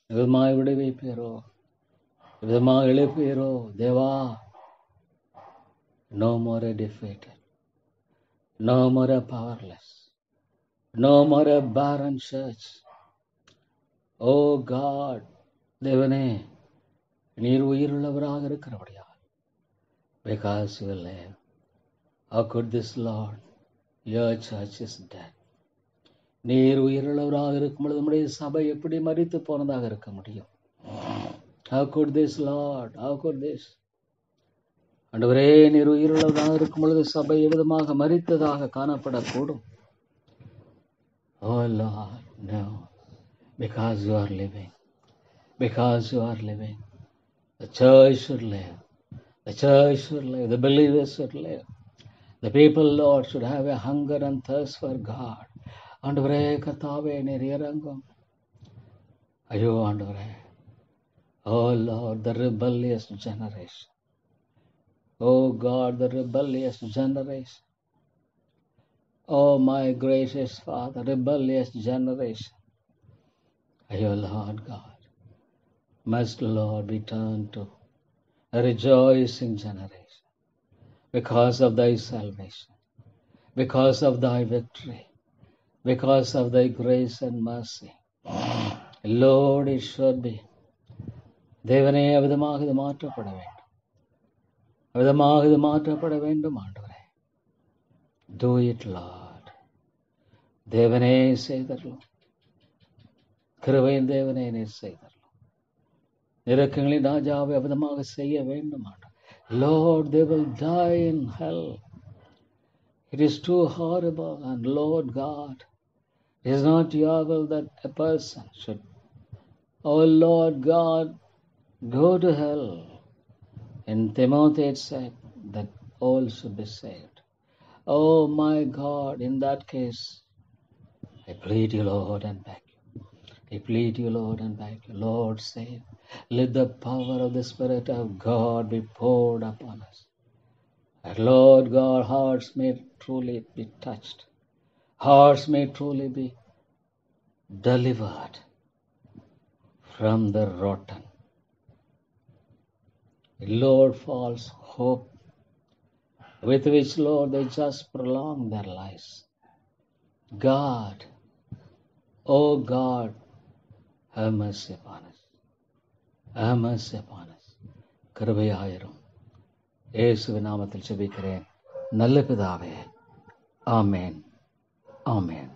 நிர்விதமாய் விடுவிப்பேரோ, நிர்விதமாய் எழுப்பீரோ. தேவா, no more a defeated, no more a powerless, no more a barren church. Oh God, தேவனே, நீர் உயிருள்ளவராக இருக்கிறபடியா, because you live. How could this, Lord, your church is dead? நீர் உயிருள்ளவராக இருக்கும் பொழுது நம்முடைய சபை எப்படி மரித்து போனதாக இருக்க முடியும்? How could this, Lord, how could this? ஆண்டவரே, நீர் உயிருள்ளவராக இருக்கும் பொழுது சபை எவ்விதமாக மரித்ததாக காணப்படக்கூடும்? Oh Lord, no, because you are living, because you are living, the church should live, the church should live, the believers should live, the people, Lord, should have a hunger and thirst for God. ஆண்டவரே கர்த்தாவே, நீர் இறங்கும். ஐயோ ஆண்டவரே, oh Lord, the rebellious generation, oh God, the rebellious generation, oh my gracious Father, rebellious generation, ஐயோ Lord God, must, Lord, be turned to a rejoicing generation because of thy salvation, because of thy victory, because of thy grace and mercy. Lord, it should be. தேவனே, அவிதமாக இது மாற்றப்பட வேண்டும், அவிதமாக இது மாற்றப்பட வேண்டும். ஆண்டவரே, do it, Lord. தேவனே செய்தருளும், கிருபையின் தேவனே நீர் செய்தருளும். இரக்கங்களின் ராஜாவை அவிதமாக செய்ய வேண்டும். ஆண்டவர், Lord, they will die in hell. It is too horrible. And Lord God, it is not your will that a person should, oh Lord God, go to hell. In Timothy it said that all should be saved. Oh my God, in that case, I plead you, Lord, and beg you. I plead you, Lord, and beg you. Lord, save. Let the power of the Spirit of God be poured upon us. That, Lord God, hearts may truly be touched. Hearts may truly be delivered from the rotten, Lord, false hope with which, Lord, they just prolong their lives. God, oh God, have mercy upon us. Have mercy upon us. கிருபையாயிரும். இயேசுவின் நாமத்தில் ஜெபிக்கிறேன் நல்ல பிதாவே. ஆமென். ஆமென்.